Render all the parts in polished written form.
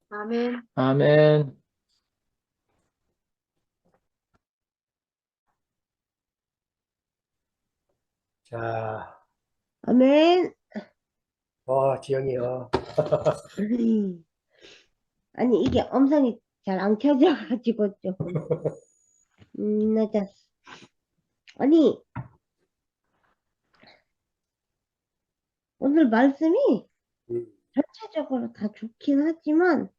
아멘. 아멘. 자, 아멘. 지영이요. 아니, 이게 음성이 잘 안 켜져가지고 조금, 늦었어. 아니, 오늘 말씀이 음, 전체적으로 다 좋긴 하지만,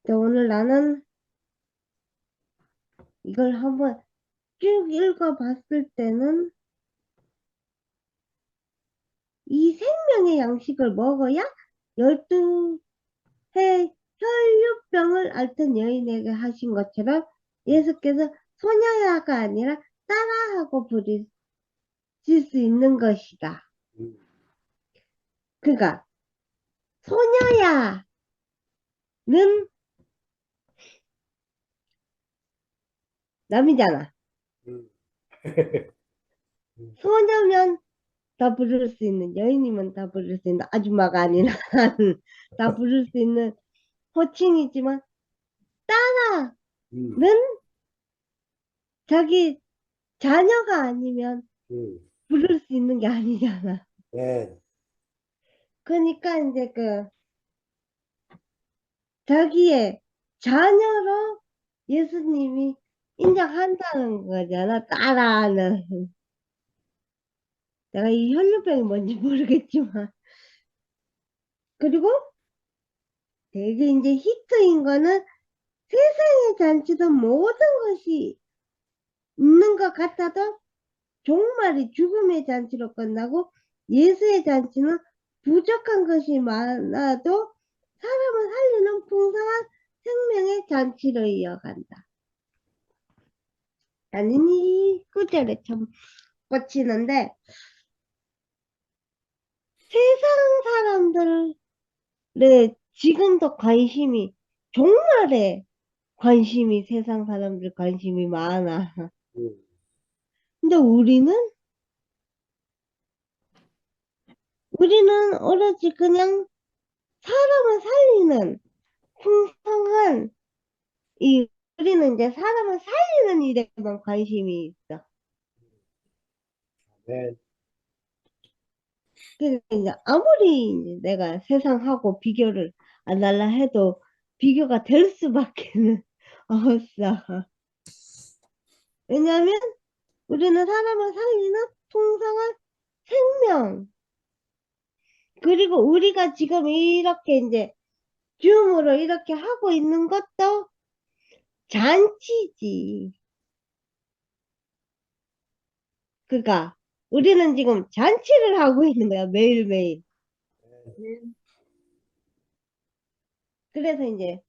근데 오늘 나는 이걸 한번 쭉 읽어봤을 때는 이 생명의 양식을 먹어야 12해 혈류병을 앓던 여인에게 하신 것처럼 예수께서 소녀야가 아니라 따라하고 부르실 수 있는 것이다. 음, 그러니까 소녀야는 남이잖아. 음, 음, 소녀면 다 부를 수 있는, 여인이면 다 부를 수 있는, 아줌마가 아니라 다 부를 수 있는 호칭이지만 따라는 음, 자기 자녀가 아니면 음, 부를 수 있는 게 아니잖아. 네, 그러니까 이제 자기의 자녀로 예수님이 인정한다는 거잖아. 따라는. 내가 이 혈류병이 뭔지 모르겠지만. 그리고 되게 이제 히트인 거는 세상의 잔치도 모든 것이 있는 것 같아도 종말이 죽음의 잔치로 끝나고 예수의 잔치는 부족한 것이 많아도 사람을 살리는 풍성한 생명의 잔치로 이어간다. 나는 이 구절에 참 꽂히는데 세상 사람들의 지금도 관심이 종말에 관심이 세상 사람들 관심이 많아. 음, 근데 우리는 오로지 그냥 사람을 살리는 풍성한 이 우리는 이제 사람을 살리는 일에만 관심이 있어. 네, 그러니까 이제 아무리 이제 내가 세상하고 비교를 안 할라 해도 비교가 될 수밖에는 없어. 왜냐하면 우리는 사람을 살리는 풍성한 생명. 그리고 우리가 지금 이렇게 이제 줌으로 이렇게 하고 있는 것도 잔치지. 그러니까 우리는 지금 잔치를 하고 있는 거야, 매일매일. 그래서 이제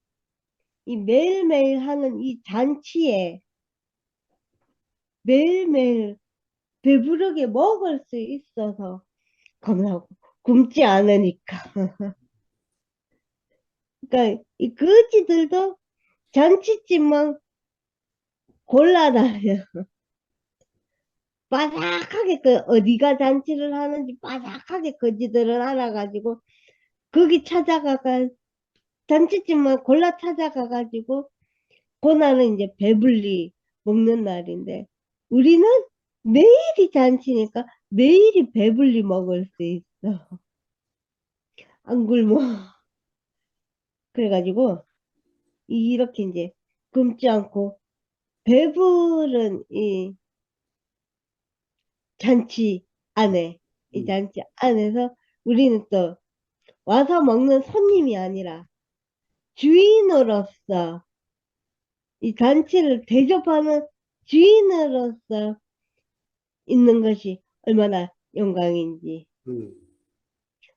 이 매일매일 하는 이 잔치에 매일매일 배부르게 먹을 수 있어서 겁나고 굶지 않으니까. 그러니까 이 거지들도 잔치집만 골라다녀. 빠삭하게 어디가 잔치를 하는지 빠삭하게 거지들은 알아가지고 거기 찾아가가 잔치집만 골라 찾아가가지고 그날은 이제 배불리 먹는 날인데 우리는 매일이 잔치니까 매일이 배불리 먹을 수 있어. 안 굶어. 그래가지고 이렇게 이제 굶지 않고 배부른 이 잔치 안에 이 음, 잔치 안에서 우리는 또 와서 먹는 손님이 아니라 주인으로서 이 잔치를 대접하는 주인으로서 있는 것이 얼마나 영광인지 음,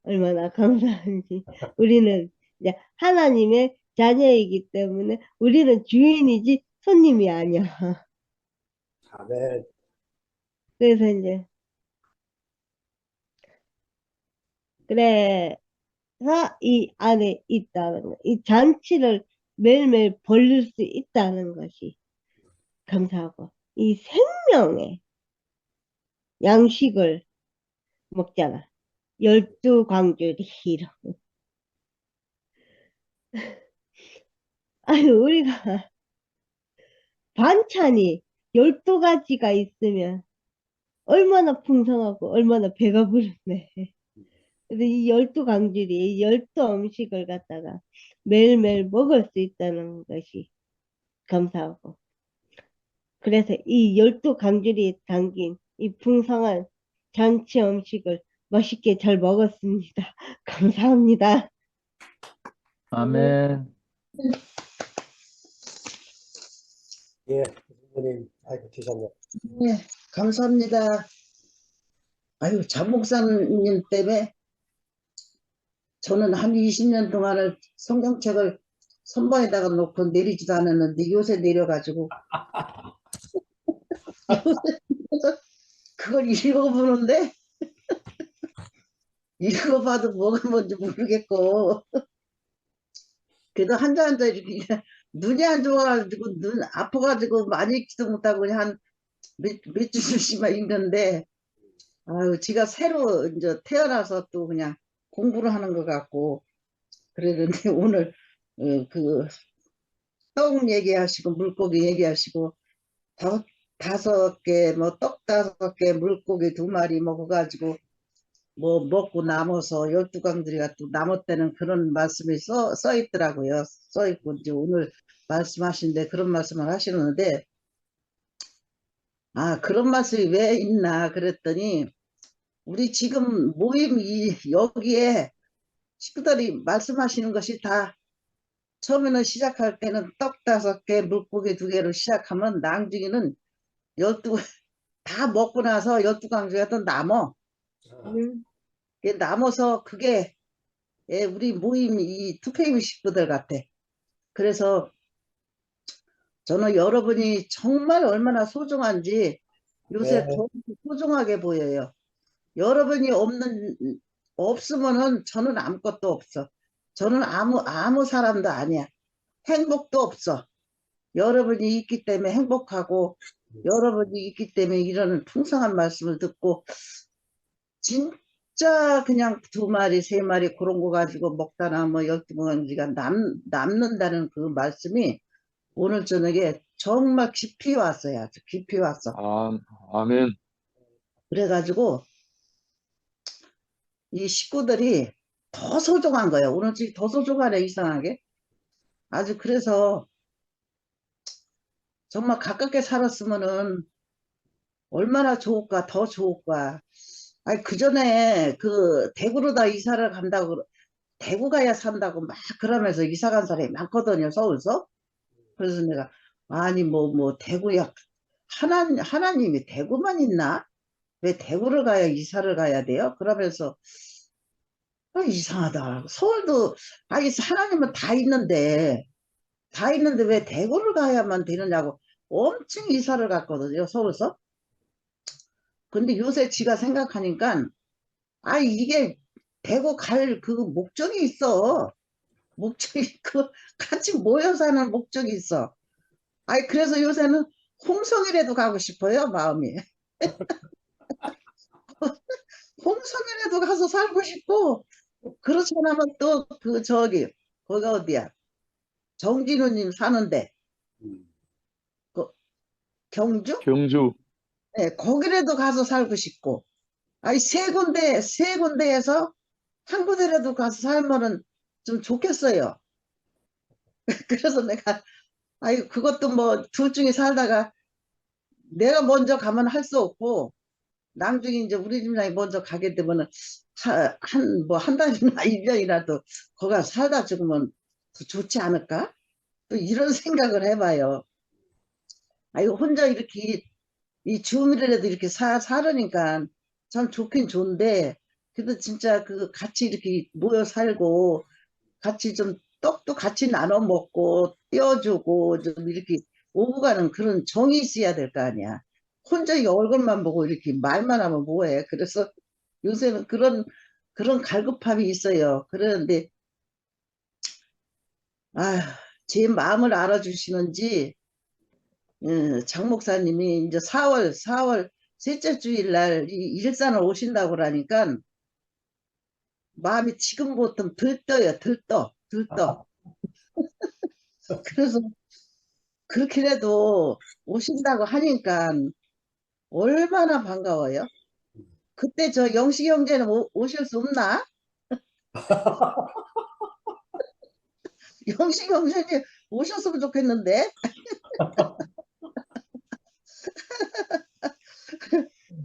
얼마나 감사한지 우리는 이제 하나님의 자녀이기 때문에 우리는 주인이지 손님이 아니야. 아멘. 그래서 이제 그래서 이 안에 있다는 거, 이 잔치를 매일매일 벌릴 수 있다는 것이 감사하고 이 생명의 양식을 먹잖아. 열두 광주리 이런. 아니, 우리가 반찬이 12가지가 있으면 얼마나 풍성하고 얼마나 배가 부르네. 근데 이 12강줄이, 이 12음식을 갖다가 매일매일 먹을 수 있다는 것이 감사하고. 그래서 이 12강줄이 담긴 이 풍성한 잔치 음식을 맛있게 잘 먹었습니다. 감사합니다. 아멘. 예, 선생님, 아이고, 드셨네. 네, 감사합니다. 아유, 장 목사님 때문에 저는 한 20년 동안을 성경책을 선반에다가 놓고 내리지도 않았는데 요새 내려가지고 요새 그걸 읽어보는데 읽어봐도 뭐가 뭔지 모르겠고 그래도 한자 이렇게 눈이 안 좋아가지고 눈 아파가지고 많이 읽지도 못하고 그냥 한 몇 줄씩만 읽는데 아유, 지가 새로 이제 태어나서 또 그냥 공부를 하는 것 같고 그러는데 오늘 그 떡 얘기하시고 물고기 얘기하시고 다섯 개 뭐 떡 5개 물고기 2마리 먹어가지고 뭐 먹고 남아서 12강들이가 또 남았다는 그런 말씀이 써 있더라고요. 써 있고 이제 오늘 말씀하시는데 그런 말씀을 하시는데 아 그런 말씀이 왜 있나 그랬더니 우리 지금 모임 여기에 식구들이 말씀하시는 것이 다 처음에는 시작할 때는 떡 5개, 물고기 2개로 시작하면 낭중이는 12, 다 먹고 나서 12강주가 또 남어. 음, 남아서 그게 우리 모임 이 투페이미 식구들 같아. 그래서 저는 여러분이 정말 얼마나 소중한지 요새 네, 더 소중하게 보여요. 여러분이 없으면은 저는 아무것도 없어. 저는 아무 사람도 아니야. 행복도 없어. 여러분이 있기 때문에 행복하고 여러분이 있기 때문에 이런 풍성한 말씀을 듣고 진짜 그냥 2마리 3마리 그런 거 가지고 먹다나 뭐 12가지가 남는다는 그 말씀이 오늘 저녁에 정말 깊이 왔어요. 아주 깊이 왔어. 아멘. 그래가지고 이 식구들이 더 소중한 거예요. 오늘 지금 더 소중하네 이상하게. 아주 그래서 정말 가깝게 살았으면은 얼마나 좋을까 더 좋을까. 아니 그전에 그 대구로 다 이사를 간다고 대구 가야 산다고 막 그러면서 이사 간 사람이 많거든요 서울서. 그래서 내가 아니 뭐 대구야 하나님이 대구만 있나? 왜 대구를 가야 이사를 가야 돼요? 그러면서 이상하다. 서울도 아니 하나님은 다 있는데 왜 대구를 가야만 되느냐고 엄청 이사를 갔거든요 서울서. 근데 요새 지가 생각하니까 아 이게 대구 갈 그 목적이 있어. 목적이 그 같이 모여 사는 목적이 있어. 아니 그래서 요새는 홍성이라도 가고 싶어요 마음이. 홍성이라도 가서 살고 싶고 그렇지 않으면 또 그 거기가 어디야 정진우님 사는데 음, 그 경주? 경주. 네, 거기라도 가서 살고 싶고 아니 세 군데에서 한 군데라도 가서 살면은 좀 좋겠어요. 그래서 내가 아이 그것도 뭐 둘 중에 살다가 내가 먼저 가면 할 수 없고 나중에 이제 우리 집장이 먼저 가게 되면은 한 달이나 1년이라도 거기 가서 살다 죽으면 더 좋지 않을까? 또 이런 생각을 해봐요. 아이 혼자 이렇게 이 주민이라도 이렇게 살으니까 참 좋긴 좋은데 그래도 진짜 그 같이 이렇게 모여 살고 같이 좀 떡도 같이 나눠 먹고 떼어주고 좀 이렇게 오고 가는 그런 정이 있어야 될 거 아니야. 혼자 이 얼굴만 보고 이렇게 말만 하면 뭐해. 그래서 요새는 그런 갈급함이 있어요. 그러는데 제 마음을 알아주시는지 장 목사님이 이제 4월 셋째 주일 날 일산을 오신다고 그러니까 마음이 지금부터 들떠요. 들떠. 그래서 그렇게라도 오신다고 하니까 얼마나 반가워요. 그때 저 영식 형제는 오실 수 없나? 영식 형제님 오셨으면 좋겠는데.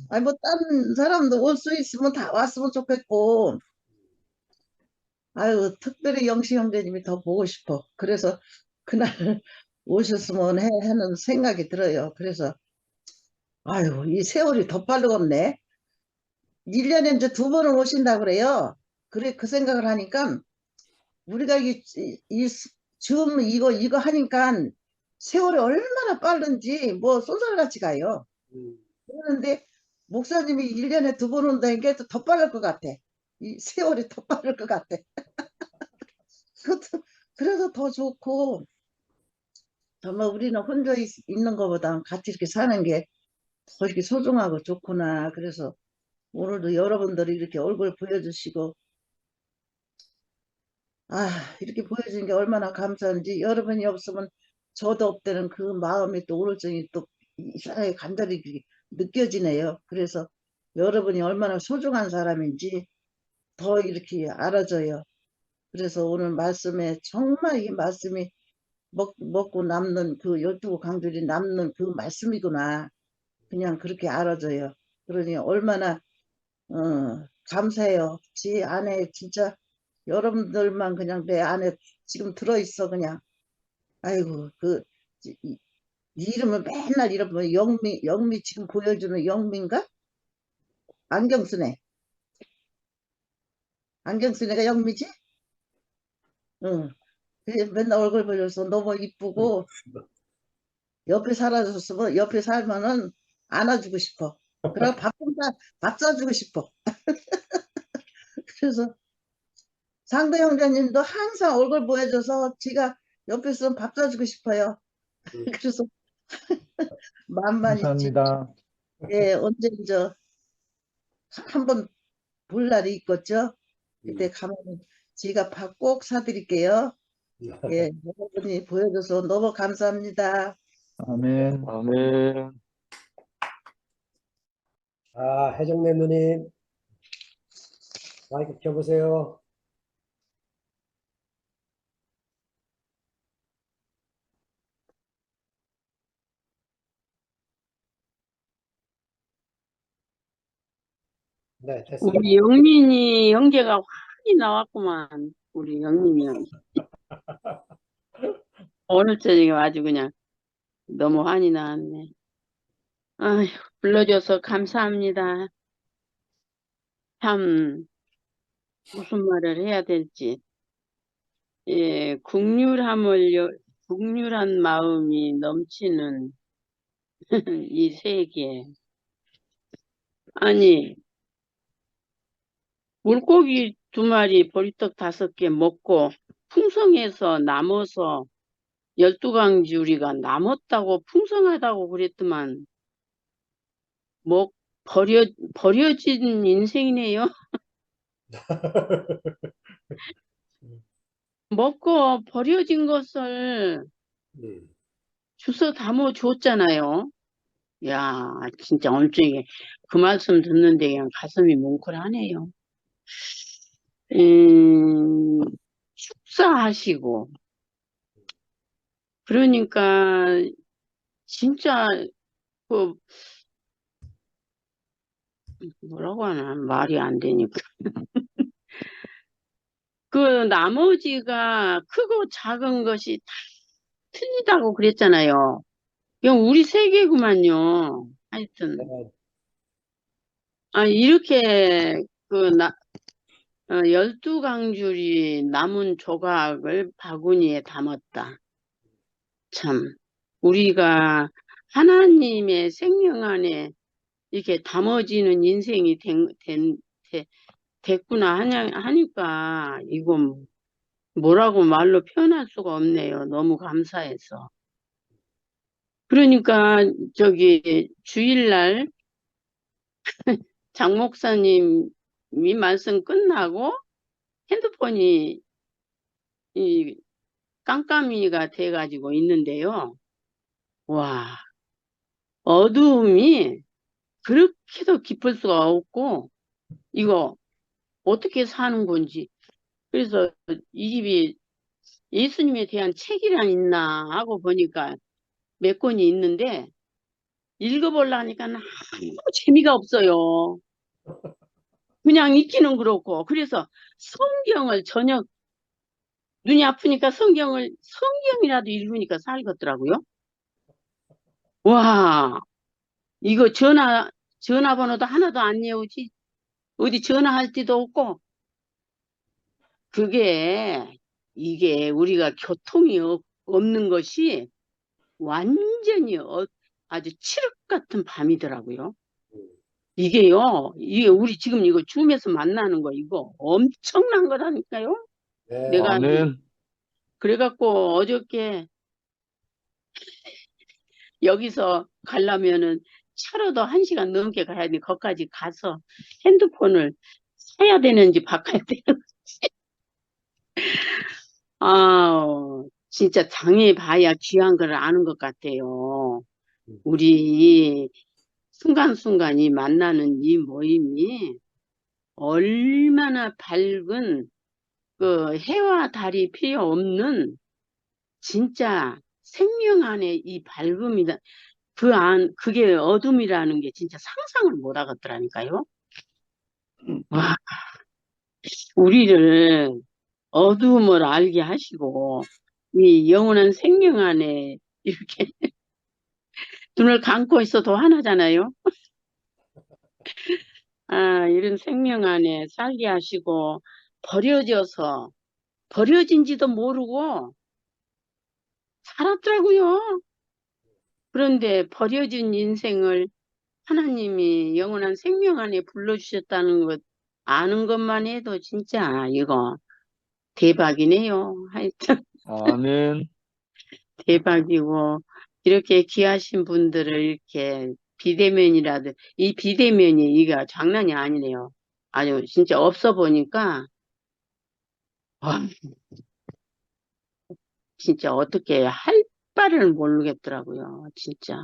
아니 뭐 다른 사람도 올 수 있으면 다 왔으면 좋겠고. 아유 특별히 영식 형제님이 더 보고 싶어. 그래서 그날 오셨으면 하는 생각이 들어요. 그래서 아유 이 세월이 더 빠르겠네. 1년에 이제 2번을 오신다 그래요. 그래 그 생각을 하니까 우리가 지금 이거 하니까 세월이 얼마나 빠른지 뭐 쏜살같이 가요. 그런데 목사님이 1년에 2번 온다니까 더 빠를 것 같아. 이 세월이 더 빠를 것 같아. 그래서 더 좋고 정말 우리는 혼자 있는 것보다 같이 이렇게 사는 게 더 이렇게 소중하고 좋구나. 그래서 오늘도 여러분들이 이렇게 얼굴 보여주시고 아 이렇게 보여주는 게 얼마나 감사한지. 여러분이 없으면 저도 없다는 그 마음이 또 우울증이 또 이상하게 간절히 느껴지네요. 그래서 여러분이 얼마나 소중한 사람인지 더 이렇게 알아져요. 그래서 오늘 말씀에 정말 이 말씀이 먹고 남는 그 12강들이 남는 그 말씀이구나. 그냥 그렇게 알아져요. 그러니 얼마나 감사해요. 지 안에 진짜 여러분들만 그냥 내 안에 지금 들어있어 그냥. 아이고 그 이- 이름을 맨날 이러면 영미 지금 보여주는 영미인가? 안경쓰네. 안경쓰네가 영미지? 응. 그래, 맨날 얼굴 보여줘서 너무 이쁘고 옆에 살아줬으면 옆에 살면은 안아주고 싶어. 그리고 밥 사주고 싶어. 그래서 상대 형제님도 항상 얼굴 보여줘서 지가 옆에 있으면 밥 사주고 싶어요. 그래서 만만 있지. 감사합니다. 예, 언제 저 한번 볼 날이 있겠죠? 그때 가면 제가 밥 꼭 사드릴게요. 예, 여러분이 보여줘서 너무 감사합니다. 아멘. 아멘. 아, 해정래 누님, 마이크 켜보세요. 네, 됐습니다. 우리 영민이 형제가 환히 나왔구만. 우리 영민이 형. 오늘 저녁에 아주 그냥 너무 환히 나왔네. 아휴, 불러줘서 감사합니다. 참, 무슨 말을 해야 될지. 예, 국률한 마음이 넘치는 이 세계. 아니, 물고기 2마리, 보리떡 5개 먹고, 풍성해서 남아서 12강주리가 남았다고 풍성하다고 그랬더만, 버려진 인생이네요. 먹고 버려진 것을 주워 담아 줬잖아요. 야, 진짜 얼쩡히 그 말씀 듣는데 그냥 가슴이 뭉클하네요. 축사하시고, 그러니까 진짜 그 뭐라고 하나 말이 안 되니까. 그 나머지가 크고 작은 것이 다 틀리다고 그랬잖아요. 이건 우리 세계구만요. 하여튼 이렇게 12강줄이 남은 조각을 바구니에 담았다. 참 우리가 하나님의 생명 안에 이렇게 담아지는 인생이 됐구나 하니까 이건 뭐라고 말로 표현할 수가 없네요. 너무 감사해서. 그러니까 저기 주일날 장 목사님이 말씀 끝나고 핸드폰이 깜깜이가 돼가지고 있는데요. 와, 어두움이 그렇게도 깊을 수가 없고, 이거 어떻게 사는 건지. 그래서 이 집이 예수님에 대한 책이란 있나 하고 보니까 몇 권이 있는데, 읽어보려니까 아무 재미가 없어요. 그냥 읽기는 그렇고. 그래서 성경을 저녁, 눈이 아프니까 성경이라도 읽으니까 살겠더라고요. 와, 이거 전화번호도 하나도 안 외우지. 어디 전화할 데도 없고. 이게 우리가 교통이 없는 것이 완전히 아주 칠흑 같은 밤이더라고요. 이게 우리 지금 이거 줌에서 만나는 거 이거 엄청난 거라니까요. 네. 내가 아멘. 그래갖고 어저께 여기서 가려면은 차로도 1시간 넘게 가야 돼. 거기까지 가서 핸드폰을 사야 되는지 바꿔야 되는지. 진짜 당해봐야 귀한 걸 아는 것 같아요. 우리 이 순간순간 이 만나는 이 모임이 얼마나 밝은 그 해와 달이 필요 없는 진짜 생명 안에 이 밝음이다. 그게 어둠이라는 게 진짜 상상을 못 하겠더라니까요. 와, 우리를 어둠을 알게 하시고, 이 영원한 생명 안에 이렇게 눈을 감고 있어도 하나잖아요. 이런 생명 안에 살게 하시고, 버려진지도 모르고 살았더라고요. 그런데 버려진 인생을 하나님이 영원한 생명 안에 불러주셨다는 것, 아는 것만 해도 진짜 이거 대박이네요. 하여튼 아멘. 대박이고, 이렇게 귀하신 분들을 이렇게 비대면이라도, 이 비대면이 이게 장난이 아니네요. 아주 진짜 없어 보니까, 와, 진짜 어떻게 할 바를 모르겠더라고요. 진짜.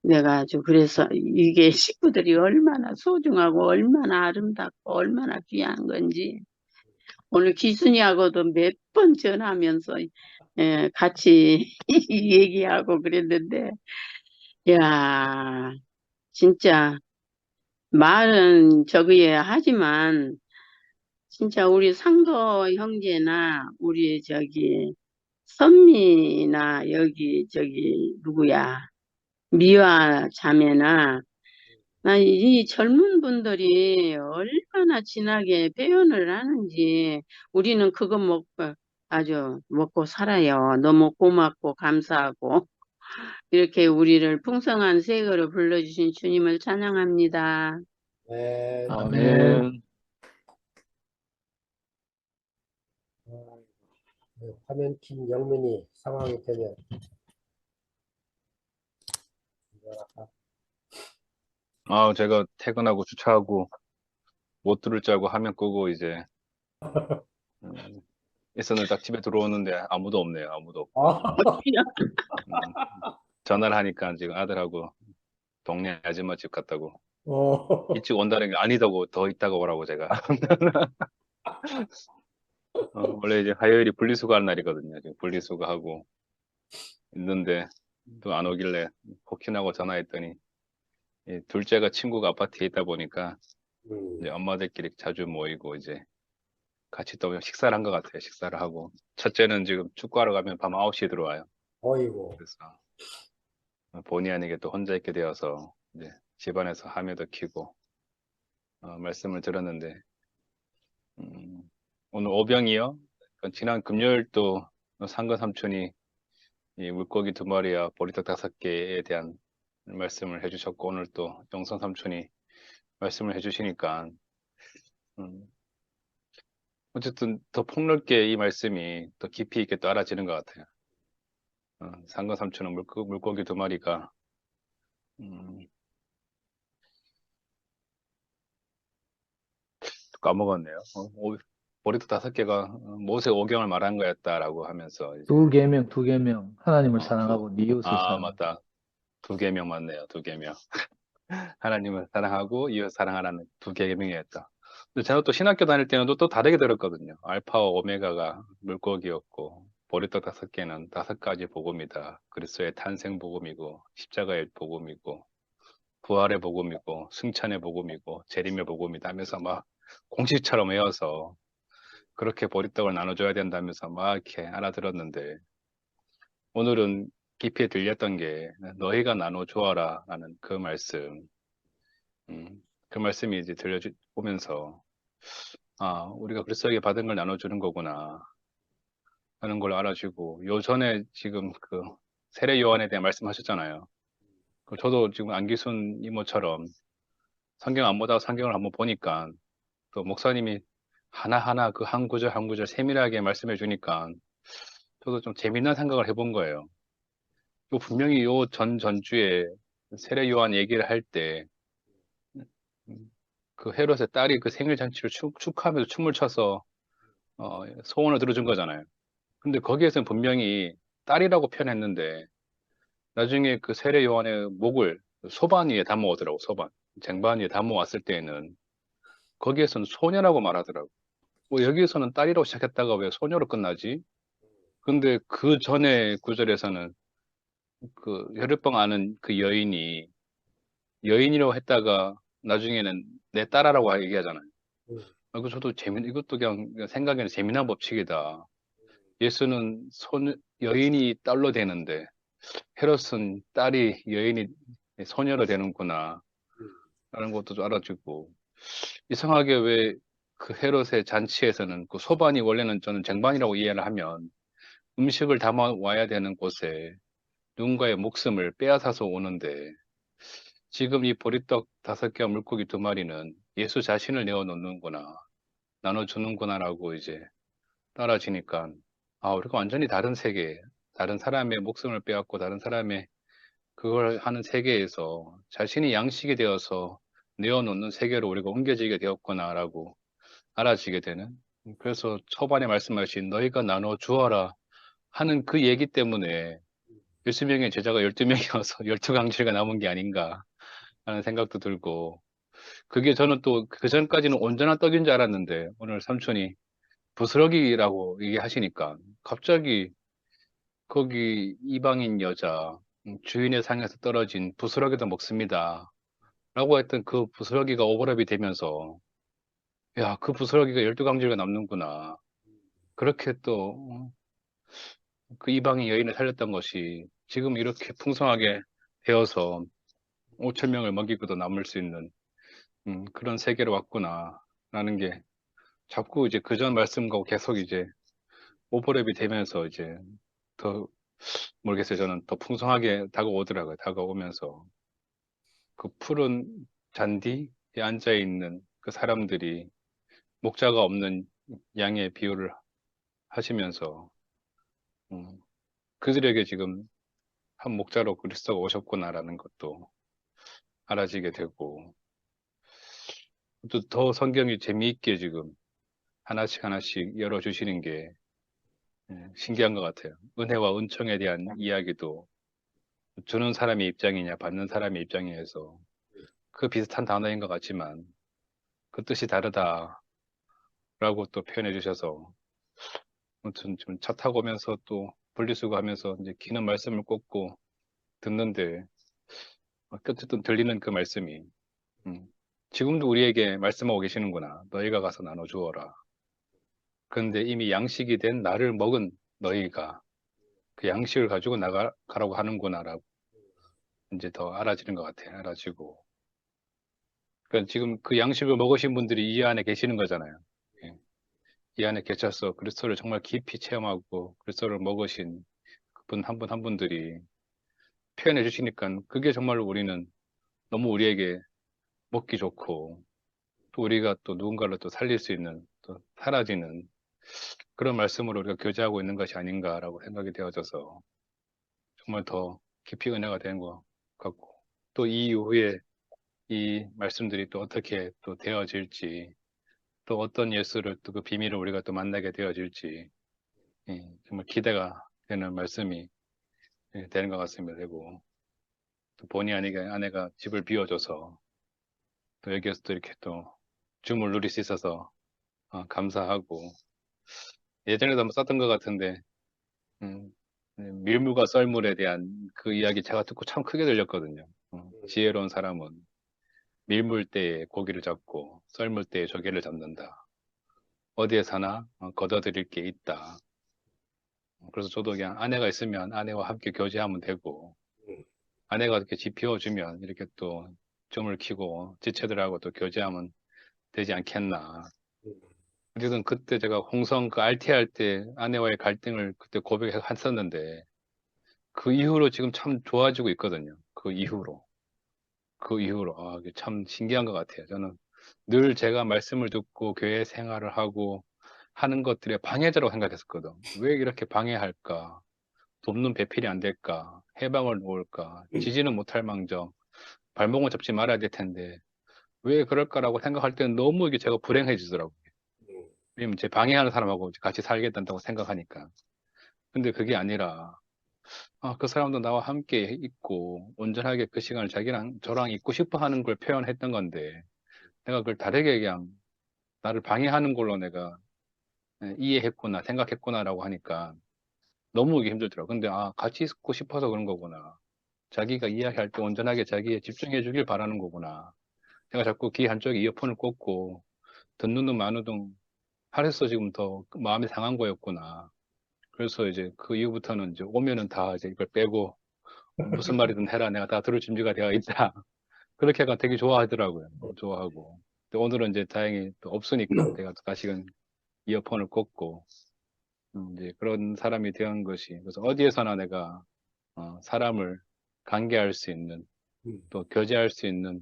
내가 아주 그래서 이게 식구들이 얼마나 소중하고 얼마나 아름답고 얼마나 귀한 건지 오늘 기순이하고도 몇 번 전화하면서 같이 얘기하고 그랬는데 야 진짜 말은 저기에 하지만 진짜 우리 상도 형제나 우리 저기 선미나 여기 저기 누구야 미화 자매나 이 젊은 분들이 얼마나 진하게 표현을 하는지 우리는 그거 먹고 아주 먹고 살아요. 너무 고맙고 감사하고 이렇게 우리를 풍성한 세계로 불러주신 주님을 찬양합니다. 네. 아멘. 화면 킨 영민이 상황이 되면 제가 퇴근하고 주차하고 못 들을 줄 알고 화면 끄고 이제 일선을 딱 집에 들어오는데 아무도 없네요. 아무도 없고. 전화를 하니까 지금 아들하고 동네 아줌마 집 갔다고 일찍 온다는 게 아니다고 더 있다가 오라고 제가. 원래 이제 화요일이 분리수거할 날이거든요. 지금 분리수거하고 있는데 또 안 오길래 혹시나고 전화했더니 이 둘째가 친구가 아파트에 있다 보니까 이제 엄마들끼리 자주 모이고 이제 같이 또 식사를 한 것 같아요. 식사를 하고 첫째는 지금 축구하러 가면 밤 9시에 들어와요. 어이고. 그래서 본의 아니게 또 혼자 있게 되어서 이제 집안에서 화면도 켜고 말씀을 들었는데 오늘 오병이요. 지난 금요일 또 상근 삼촌이 이 물고기 2마리와 보리떡 5개에 대한 말씀을 해주셨고 오늘 또 영선 삼촌이 말씀을 해주시니까 어쨌든 더 폭넓게 이 말씀이 더 깊이 있게 또 알아지는 것 같아요. 상근 삼촌은 물고기 2마리가 까먹었네요. 보리떡 5개가 모세 오경을 말한 거였다라고 하면서 이제 두 계명, 하나님을 어, 사랑하고 네 이웃을 사랑. 맞다. 2계명 맞네요. 2계명. 하나님을 사랑하고 이웃 사랑하라는 2계명이었다. 근데 제가 또 신학교 다닐 때는 또 다르게 들었거든요. 알파와 오메가가 물고기였고 보리떡 5개는 5가지 복음이다. 그리스도의 탄생 복음이고 십자가의 복음이고 부활의 복음이고 승천의 복음이고 재림의 복음이다 하면서 막 공식처럼 외워서 그렇게 보리떡을 나눠줘야 된다면서 막 이렇게 알아들었는데 오늘은 깊이 들렸던 게 너희가 나눠 주어라 라는 그 말씀. 그 말씀이 이제 들려오면서 우리가 그리스도에게 받은 걸 나눠주는 거구나 하는 걸 알아주고 요 전에 지금 그 세례 요한에 대해 말씀하셨잖아요. 저도 지금 안기순 이모처럼 성경 안 보다가 성경을 한번 보니까 또 목사님이 하나하나 그 한 구절 한 구절 세밀하게 말씀해 주니까 저도 좀 재미난 생각을 해본 거예요. 분명히 요 전주에 세례 요한 얘기를 할 때 그 헤롯의 딸이 그 생일 잔치를 축하하면서 춤을 춰서 소원을 들어준 거잖아요. 근데 거기에서는 분명히 딸이라고 표현했는데 나중에 그 세례 요한의 목을 소반 위에 담아오더라고. 소반 쟁반 위에 담아왔을 때에는 거기에서는 소녀라고 말하더라고. 뭐 여기에서는 딸이라고 시작했다가 왜 소녀로 끝나지? 근데 그 전에 구절에서는 그 혈육병 앓은 그 여인이라고 했다가 나중에는 내 딸아라고 얘기하잖아요. 그 저도 이것도 그냥 생각에는 재미난 법칙이다. 예수는 여인이 딸로 되는데 헤롯은 딸이 여인이 소녀로 되는구나 라는 것도 좀 알아주고 이상하게 왜 그 헤롯의 잔치에서는 그 소반이 원래는 저는 쟁반이라고 이해를 하면 음식을 담아 와야 되는 곳에 누군가의 목숨을 빼앗아서 오는데 지금 이 보리떡 5개와 물고기 2마리는 예수 자신을 내어놓는구나 나눠주는구나라고 이제 따라지니까 우리가 완전히 다른 세계, 다른 사람의 목숨을 빼앗고 다른 사람의 그걸 하는 세계에서 자신이 양식이 되어서 내어놓는 세계로 우리가 옮겨지게 되었구나라고 알아지게 되는. 그래서 초반에 말씀하신 너희가 나눠 주어라 하는 그 얘기 때문에 11명의 제자가 12명이어서 12강질가 남은 게 아닌가 하는 생각도 들고 그게 저는 또 그 전까지는 온전한 떡인 줄 알았는데 오늘 삼촌이 부스러기라고 얘기하시니까 갑자기 거기 이방인 여자 주인의 상에서 떨어진 부스러기도 먹습니다. 라고 했던 그 부스러기가 오버랩이 되면서 야, 그 부스러기가 12강질가 남는구나. 그렇게 또 그 이방인 여인을 살렸던 것이 지금 이렇게 풍성하게 되어서 5천 명을 먹이고도 남을 수 있는 그런 세계로 왔구나. 라는 게 자꾸 이제 그전 말씀과 계속 이제 오버랩이 되면서 이제 더 모르겠어요. 저는 더 풍성하게 다가오더라고요. 다가오면서 그 푸른 잔디에 앉아 있는 그 사람들이 목자가 없는 양의 비유를 하시면서 그들에게 지금 한 목자로 그리스도가 오셨구나라는 것도 알아지게 되고 또 더 성경이 재미있게 지금 하나씩 하나씩 열어주시는 게 신기한 것 같아요. 은혜와 은총에 대한 이야기도 주는 사람의 입장이냐 받는 사람의 입장에서 그 비슷한 단어인 것 같지만 그 뜻이 다르다라고 또 표현해 주셔서 아무튼 좀 차 타고 오면서 또 분리수거하면서 이제 기는 말씀을 꽂고 듣는데 어쨌든 들리는 그 말씀이 지금도 우리에게 말씀하고 계시는구나. 너희가 가서 나눠 주어라. 그런데 이미 양식이 된 나를 먹은 너희가 그 양식을 가지고 나가라고 하는구나라고 이제 더 알아지는 것 같아요. 알아지고. 그러니까 지금 그 양식을 먹으신 분들이 이 안에 계시는 거잖아요. 예. 이 안에 계셔서 그리스도를 정말 깊이 체험하고 그리스도를 먹으신 그분 한 분 한 분들이 표현해 주시니까 그게 정말 우리는 너무 우리에게 먹기 좋고 또 우리가 또 누군가를 또 살릴 수 있는 또 사라지는 그런 말씀으로 우리가 교제하고 있는 것이 아닌가라고 생각이 되어져서 정말 더 깊이 은혜가 된 것 같고 또 이 이후에 이 말씀들이 또 어떻게 또 되어질지 또 어떤 예수를 또 그 비밀을 우리가 또 만나게 되어질지 정말 기대가 되는 말씀이 되는 것 같습니다. 되고 또 본의 아니게 아내가 집을 비워줘서 또 여기에서 또 이렇게 또 줌을 누릴 수 있어서 감사하고 예전에도 한번 썼던 것 같은데 음, 밀물과 썰물에 대한 그 이야기 제가 듣고 참 크게 들렸거든요. 지혜로운 사람은 밀물 때에 고기를 잡고 썰물 때에 조개를 잡는다. 어디에 사나 거둬들일 게 있다. 그래서 저도 그냥 아내가 있으면 아내와 함께 교제하면 되고 아내가 이렇게 집 비워주면 이렇게 또 점을 키고 지체들하고 또 교제하면 되지 않겠나. 어쨌든 그때 제가 홍성 그 RT 할 때 아내와의 갈등을 그때 고백했었는데 그 이후로 지금 참 좋아지고 있거든요. 그 이후로. 이게 참 신기한 것 같아요. 저는 늘 제가 말씀을 듣고 교회 생활을 하고 하는 것들의 방해자라고 생각했었거든. 왜 이렇게 방해할까? 돕는 배필이 안 될까? 해방을 놓을까? 지지는 못할 망정, 발목을 잡지 말아야 될 텐데, 왜 그럴까라고 생각할 때는 너무 이게 제가 불행해지더라고요. 왜냐면 제 방해하는 사람하고 같이 살겠다고 생각하니까. 근데 그게 아니라, 그 사람도 나와 함께 있고, 온전하게 그 시간을 자기랑 저랑 있고 싶어 하는 걸 표현했던 건데, 내가 그걸 다르게 그냥 나를 방해하는 걸로 내가 이해했구나, 생각했구나라고 하니까 너무 이게 힘들더라고. 근데 같이 있고 싶어서 그런 거구나. 자기가 이야기할 때 온전하게 자기에 집중해 주길 바라는 거구나. 내가 자꾸 귀 한쪽에 이어폰을 꽂고 듣는 둥 마는 둥 하랬어 지금 더 마음이 상한 거였구나. 그래서 이제 그 이후부터는 이제 오면은 다 이제 이걸 빼고 무슨 말이든 해라. 내가 다 들을 준비가 되어 있다. 그렇게 하가 되게 좋아하더라고요. 좋아하고. 근데 오늘은 이제 다행히 또 없으니까 내가 또 다시금 이어폰을 꽂고 이제 그런 사람이 되는 것이 그래서 어디에서나 내가 사람을 관계할 수 있는 또 교제할 수 있는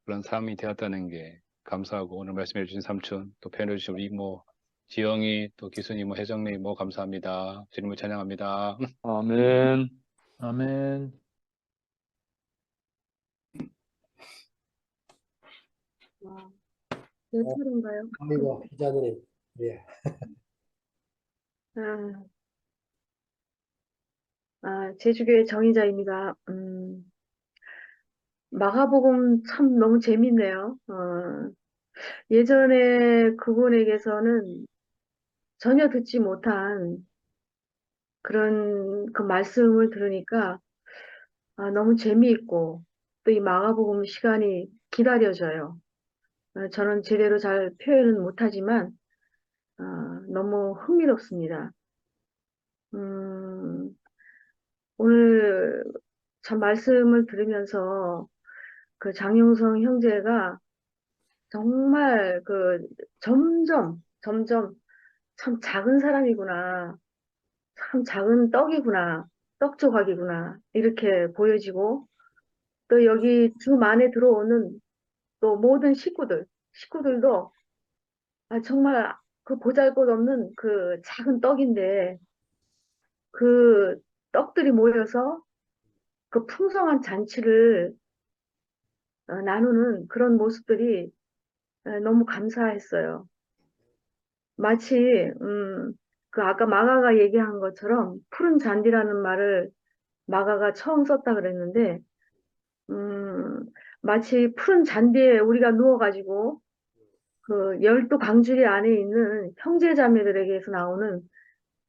그런 사람이 되었다는 게 감사하고 오늘 말씀해 주신 삼촌 또 표현해 주신 우리 이모 지영이 또 기순 이모 혜정네 이모 감사합니다. 주님을 찬양합니다. 아멘. 아멘. 와, 내 차례인가요? 아이고, 기자님. 예. 아, 제주교회 정의자입니다. 마가복음 참 너무 재밌네요. 예전에 그분에게서는 전혀 듣지 못한 그런 그 말씀을 들으니까 너무 재미있고 또 이 마가복음 시간이 기다려져요. 저는 제대로 잘 표현은 못하지만 너무 흥미롭습니다. 음, 오늘 참 말씀을 들으면서 그 장용성 형제가 정말 그 점점 참 작은 사람이구나. 참 작은 떡이구나. 떡조각이구나. 이렇게 보여지고 또 여기 줌 안에 들어오는 또 모든 식구들도 정말 그 보잘것없는 그 작은 떡인데 그 떡들이 모여서 그 풍성한 잔치를 나누는 그런 모습들이 너무 감사했어요. 마치 그 아까 마가가 얘기한 것처럼 푸른 잔디라는 말을 마가가 처음 썼다 그랬는데 마치 푸른 잔디에 우리가 누워가지고 그 열두 강주리 안에 있는 형제자매들에게서 나오는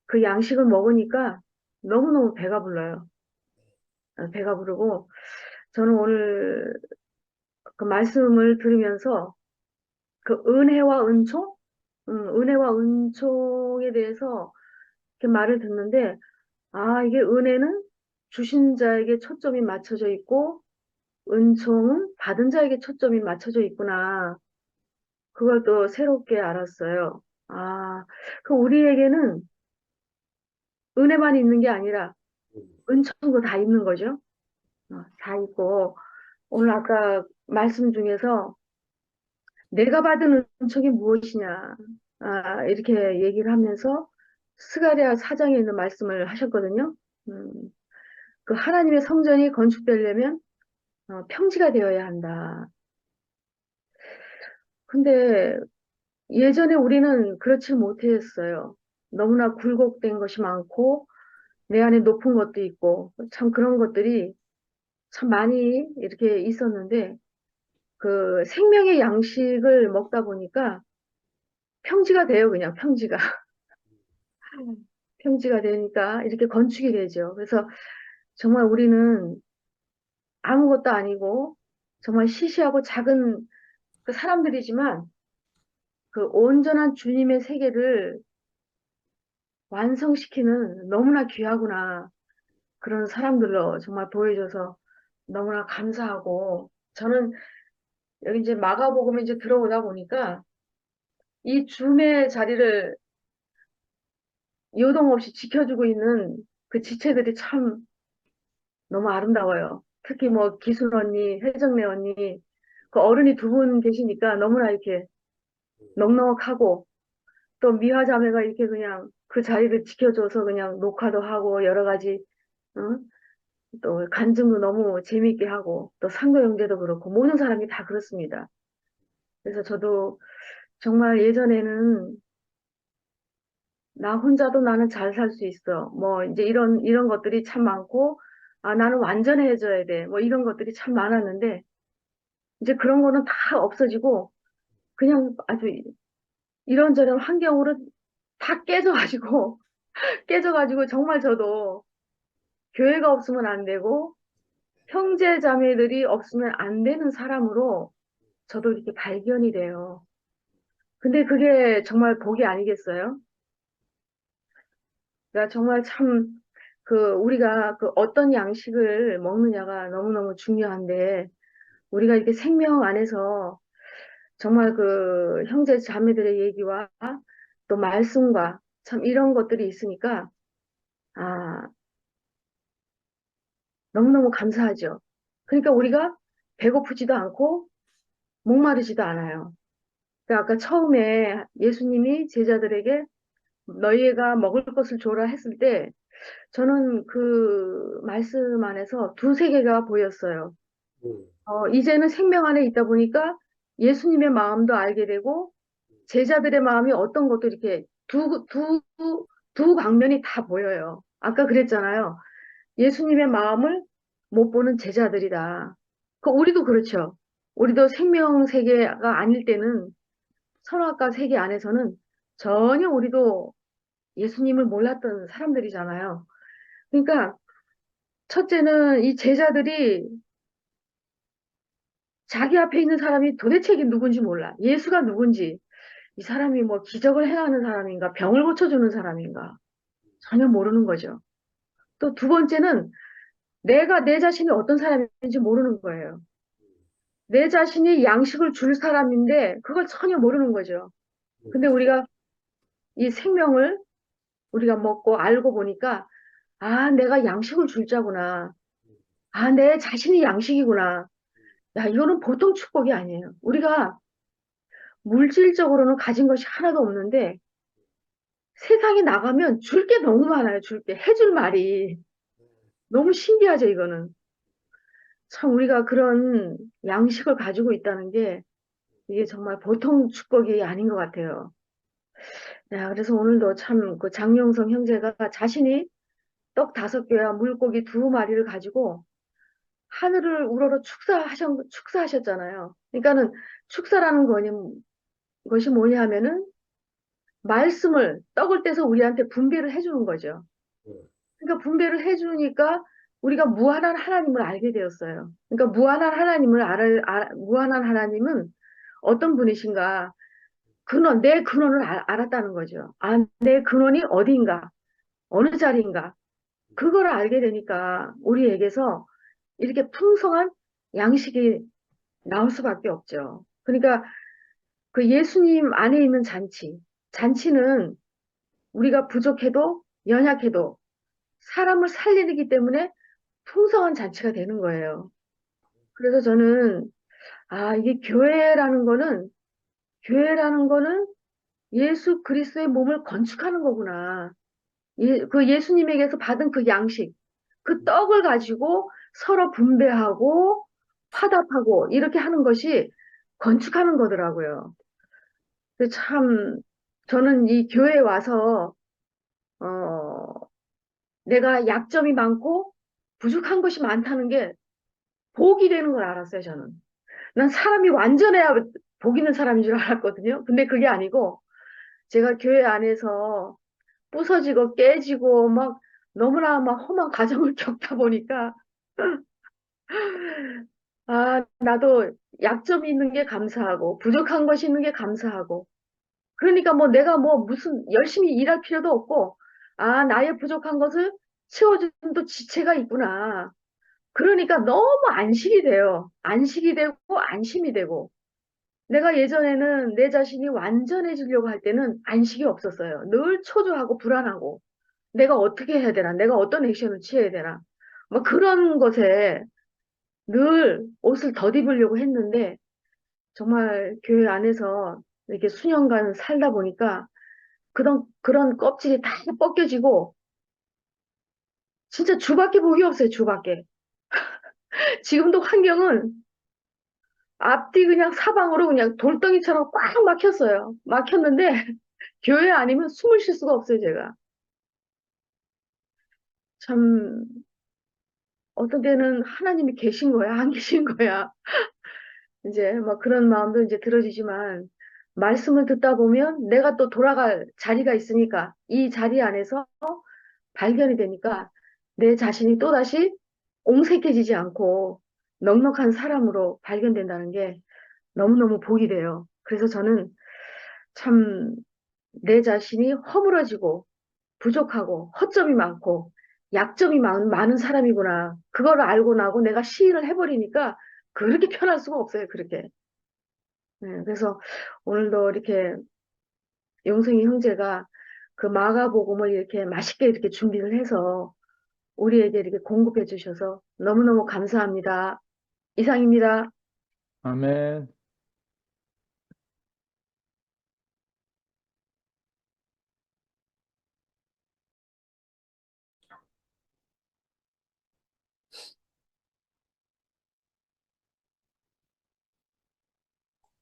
그 양식을 먹으니까 너무너무 배가 불러요. 배가 부르고 저는 오늘 그 말씀을 들으면서 그 은혜와 은총에 대해서 이렇게 말을 듣는데, 이게 은혜는 주신 자에게 초점이 맞춰져 있고, 은총은 받은 자에게 초점이 맞춰져 있구나. 그걸 또 새롭게 알았어요. 그 우리에게는 은혜만 있는 게 아니라 은총도 다 있는 거죠. 다 있고, 오늘 아까 말씀 중에서 내가 받은 은총이 무엇이냐, 이렇게 얘기를 하면서 스가랴 4장에 있는 말씀을 하셨거든요. 음, 그 하나님의 성전이 건축되려면 평지가 되어야 한다. 근데 예전에 우리는 그렇지 못했어요. 너무나 굴곡된 것이 많고, 내 안에 높은 것도 있고, 참 그런 것들이 참 많이 이렇게 있었는데, 그 생명의 양식을 먹다 보니까 평지가 돼요, 그냥 평지가. 평지가 되니까 이렇게 건축이 되죠. 그래서 정말 우리는 아무것도 아니고, 정말 시시하고 작은 그 사람들이지만, 그 온전한 주님의 세계를 완성시키는 너무나 귀하구나. 그런 사람들로 정말 보여줘서 너무나 감사하고, 저는 여기 이제 마가복음에 이제 들어오다 보니까 이 줌의 자리를 요동 없이 지켜주고 있는 그 지체들이 참 너무 아름다워요. 특히 뭐 기순 언니, 혜정래 언니, 그 어른이 두 분 계시니까 너무나 이렇게 넉넉하고, 또 미화 자매가 이렇게 그냥 그 자리를 지켜줘서 그냥 녹화도 하고 여러 가지, 응? 또 간증도 너무 재미있게 하고, 또 상도 형제도 그렇고 모든 사람이 다 그렇습니다. 그래서 저도 정말 예전에는 나 혼자도 나는 잘 살 수 있어. 뭐 이제 이런 것들이 참 많고, 아 나는 완전해져야 돼. 뭐 이런 것들이 참 많았는데 이제 그런 거는 다 없어지고 그냥 아주 이런저런 환경으로 다 깨져가지고 깨져가지고 정말 저도 교회가 없으면 안 되고 형제 자매들이 없으면 안 되는 사람으로 저도 이렇게 발견이 돼요. 근데 그게 정말 복이 아니겠어요? 그러니까 정말 참 그 우리가 그 어떤 양식을 먹느냐가 너무너무 중요한데, 우리가 이렇게 생명 안에서 정말 그 형제 자매들의 얘기와 또 말씀과 참 이런 것들이 있으니까 아 너무너무 감사하죠. 그러니까 우리가 배고프지도 않고 목마르지도 않아요. 그러니까 아까 처음에 예수님이 제자들에게 너희가 먹을 것을 줘라 했을 때 저는 그 말씀 안에서 두세 개가 보였어요. 음, 이제는 생명 안에 있다 보니까 예수님의 마음도 알게 되고 제자들의 마음이 어떤 것도 이렇게 두 방면이 다 보여요. 아까 그랬잖아요. 예수님의 마음을 못 보는 제자들이다. 그 우리도 그렇죠. 우리도 생명 세계가 아닐 때는 선악과 세계 안에서는 전혀 우리도 예수님을 몰랐던 사람들이잖아요. 그러니까 첫째는 이 제자들이 자기 앞에 있는 사람이 도대체 이게 누군지 몰라. 예수가 누군지, 이 사람이 뭐 기적을 행하는 사람인가, 병을 고쳐주는 사람인가, 전혀 모르는 거죠. 또 두 번째는 내가 내 자신이 어떤 사람인지 모르는 거예요. 내 자신이 양식을 줄 사람인데 그걸 전혀 모르는 거죠. 근데 우리가 이 생명을 우리가 먹고 알고 보니까 아, 내가 양식을 줄 자구나. 아, 내 자신이 양식이구나. 야, 이거는 보통 축복이 아니에요. 우리가 물질적으로는 가진 것이 하나도 없는데 세상에 나가면 줄 게 너무 많아요. 줄 게. 해줄 말이. 너무 신기하죠, 이거는. 참 우리가 그런 양식을 가지고 있다는 게 이게 정말 보통 축복이 아닌 것 같아요. 야, 그래서 오늘도 참 그 장영성 형제가 자신이 떡 5개와 물고기 2마리를 가지고 하늘을 우러러 축사하셨잖아요. 그러니까는 축사라는 것이 뭐냐 하면은 말씀을 떡을 떼서 우리한테 분배를 해주는 거죠. 음, 그러니까 분배를 해주니까 우리가 무한한 하나님을 알게 되었어요. 그러니까 무한한 하나님은 어떤 분이신가? 내 근원을 알았다는 거죠. 아, 내 근원이 어디인가? 어느 자리인가? 그걸 알게 되니까 우리에게서 이렇게 풍성한 양식이 나올 수밖에 없죠. 그러니까 그 예수님 안에 있는 잔치는 우리가 부족해도 연약해도 사람을 살리기 때문에 풍성한 잔치가 되는 거예요. 그래서 저는 아, 이게 교회라는 거는 예수 그리스도의 몸을 건축하는 거구나. 그 예수님에게서 받은 그 양식, 그 떡을 가지고 서로 분배하고 화답하고 이렇게 하는 것이 건축하는 거더라고요. 참, 저는 이 교회에 와서, 어, 내가 약점이 많고 부족한 것이 많다는 게 복이 되는 걸 알았어요, 저는. 난 사람이 완전해야 복 있는 사람인 줄 알았거든요. 근데 그게 아니고, 제가 교회 안에서 부서지고 깨지고 막 너무나 막 험한 과정을 겪다 보니까, 아, 나도 약점이 있는 게 감사하고, 부족한 것이 있는 게 감사하고, 그러니까 뭐 내가 뭐 무슨 열심히 일할 필요도 없고, 아, 나의 부족한 것을 채워주는 또 지체가 있구나. 그러니까 너무 안식이 돼요. 안식이 되고, 안심이 되고. 내가 예전에는 내 자신이 완전해지려고 할 때는 안식이 없었어요. 늘 초조하고 불안하고, 내가 어떻게 해야 되나, 내가 어떤 액션을 취해야 되나, 뭐 그런 것에 늘 옷을 덧입으려고 했는데, 정말 교회 안에서 이렇게 수년간 살다 보니까 그런 껍질이 다 벗겨지고, 진짜 주밖에 복이 없어요, 주밖에. 지금도 환경은 앞뒤 그냥 사방으로 그냥 돌덩이처럼 꽉 막혔어요. 막혔는데, 교회 아니면 숨을 쉴 수가 없어요, 제가. 참, 어떤 때는 하나님이 계신 거야, 안 계신 거야. 이제 막 그런 마음도 이제 들어지지만, 말씀을 듣다 보면 내가 또 돌아갈 자리가 있으니까, 이 자리 안에서 발견이 되니까 내 자신이 또다시 옹색해지지 않고 넉넉한 사람으로 발견된다는 게 너무너무 복이 돼요. 그래서 저는 참 내 자신이 허물어지고 부족하고 허점이 많고 약점이 많은 사람이구나. 그걸 알고 나고 내가 시인을 해버리니까 그렇게 편할 수가 없어요. 그렇게. 네, 그래서 오늘도 이렇게 용성이 형제가 그 마가복음을 이렇게 맛있게 이렇게 준비를 해서 우리에게 이렇게 공급해 주셔서 너무너무 감사합니다. 이상입니다. 아멘.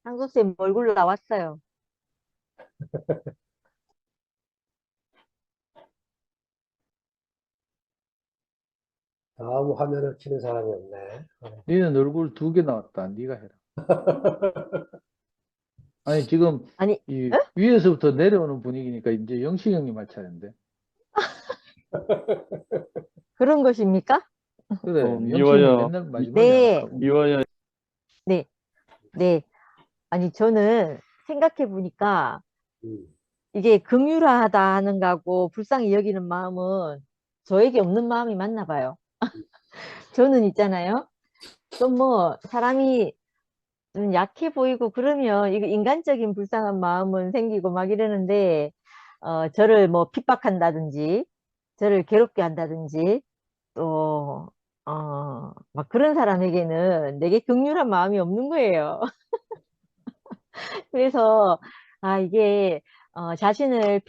한국쌤 얼굴 나왔어요. 아무 화면을 키는 사람이 없네. 니는 얼굴 2개 나왔다. 네가 해라. 아니, 지금 아니, 이 위에서부터 내려오는 분위기니까 이제 영식 형님 할 차례인데. 그런 것입니까? 그래, 영식 형님 미워요. 맨날 마지막에 네. 하고. 이원현 네, 네. 아니, 저는 생각해 보니까 음. 이게 긍휼하다 하는 거하고 불쌍히 여기는 마음은 저에게 없는 마음이 맞나 봐요. 저는 있잖아요. 좀 뭐 사람이 좀 약해 보이고 그러면 이거 인간적인 불쌍한 마음은 생기고 막 이러는데 저를 뭐 핍박한다든지 저를 괴롭게 한다든지 또 막 그런 사람에게는 내게 긍휼한 마음이 없는 거예요. 그래서 이게 자신을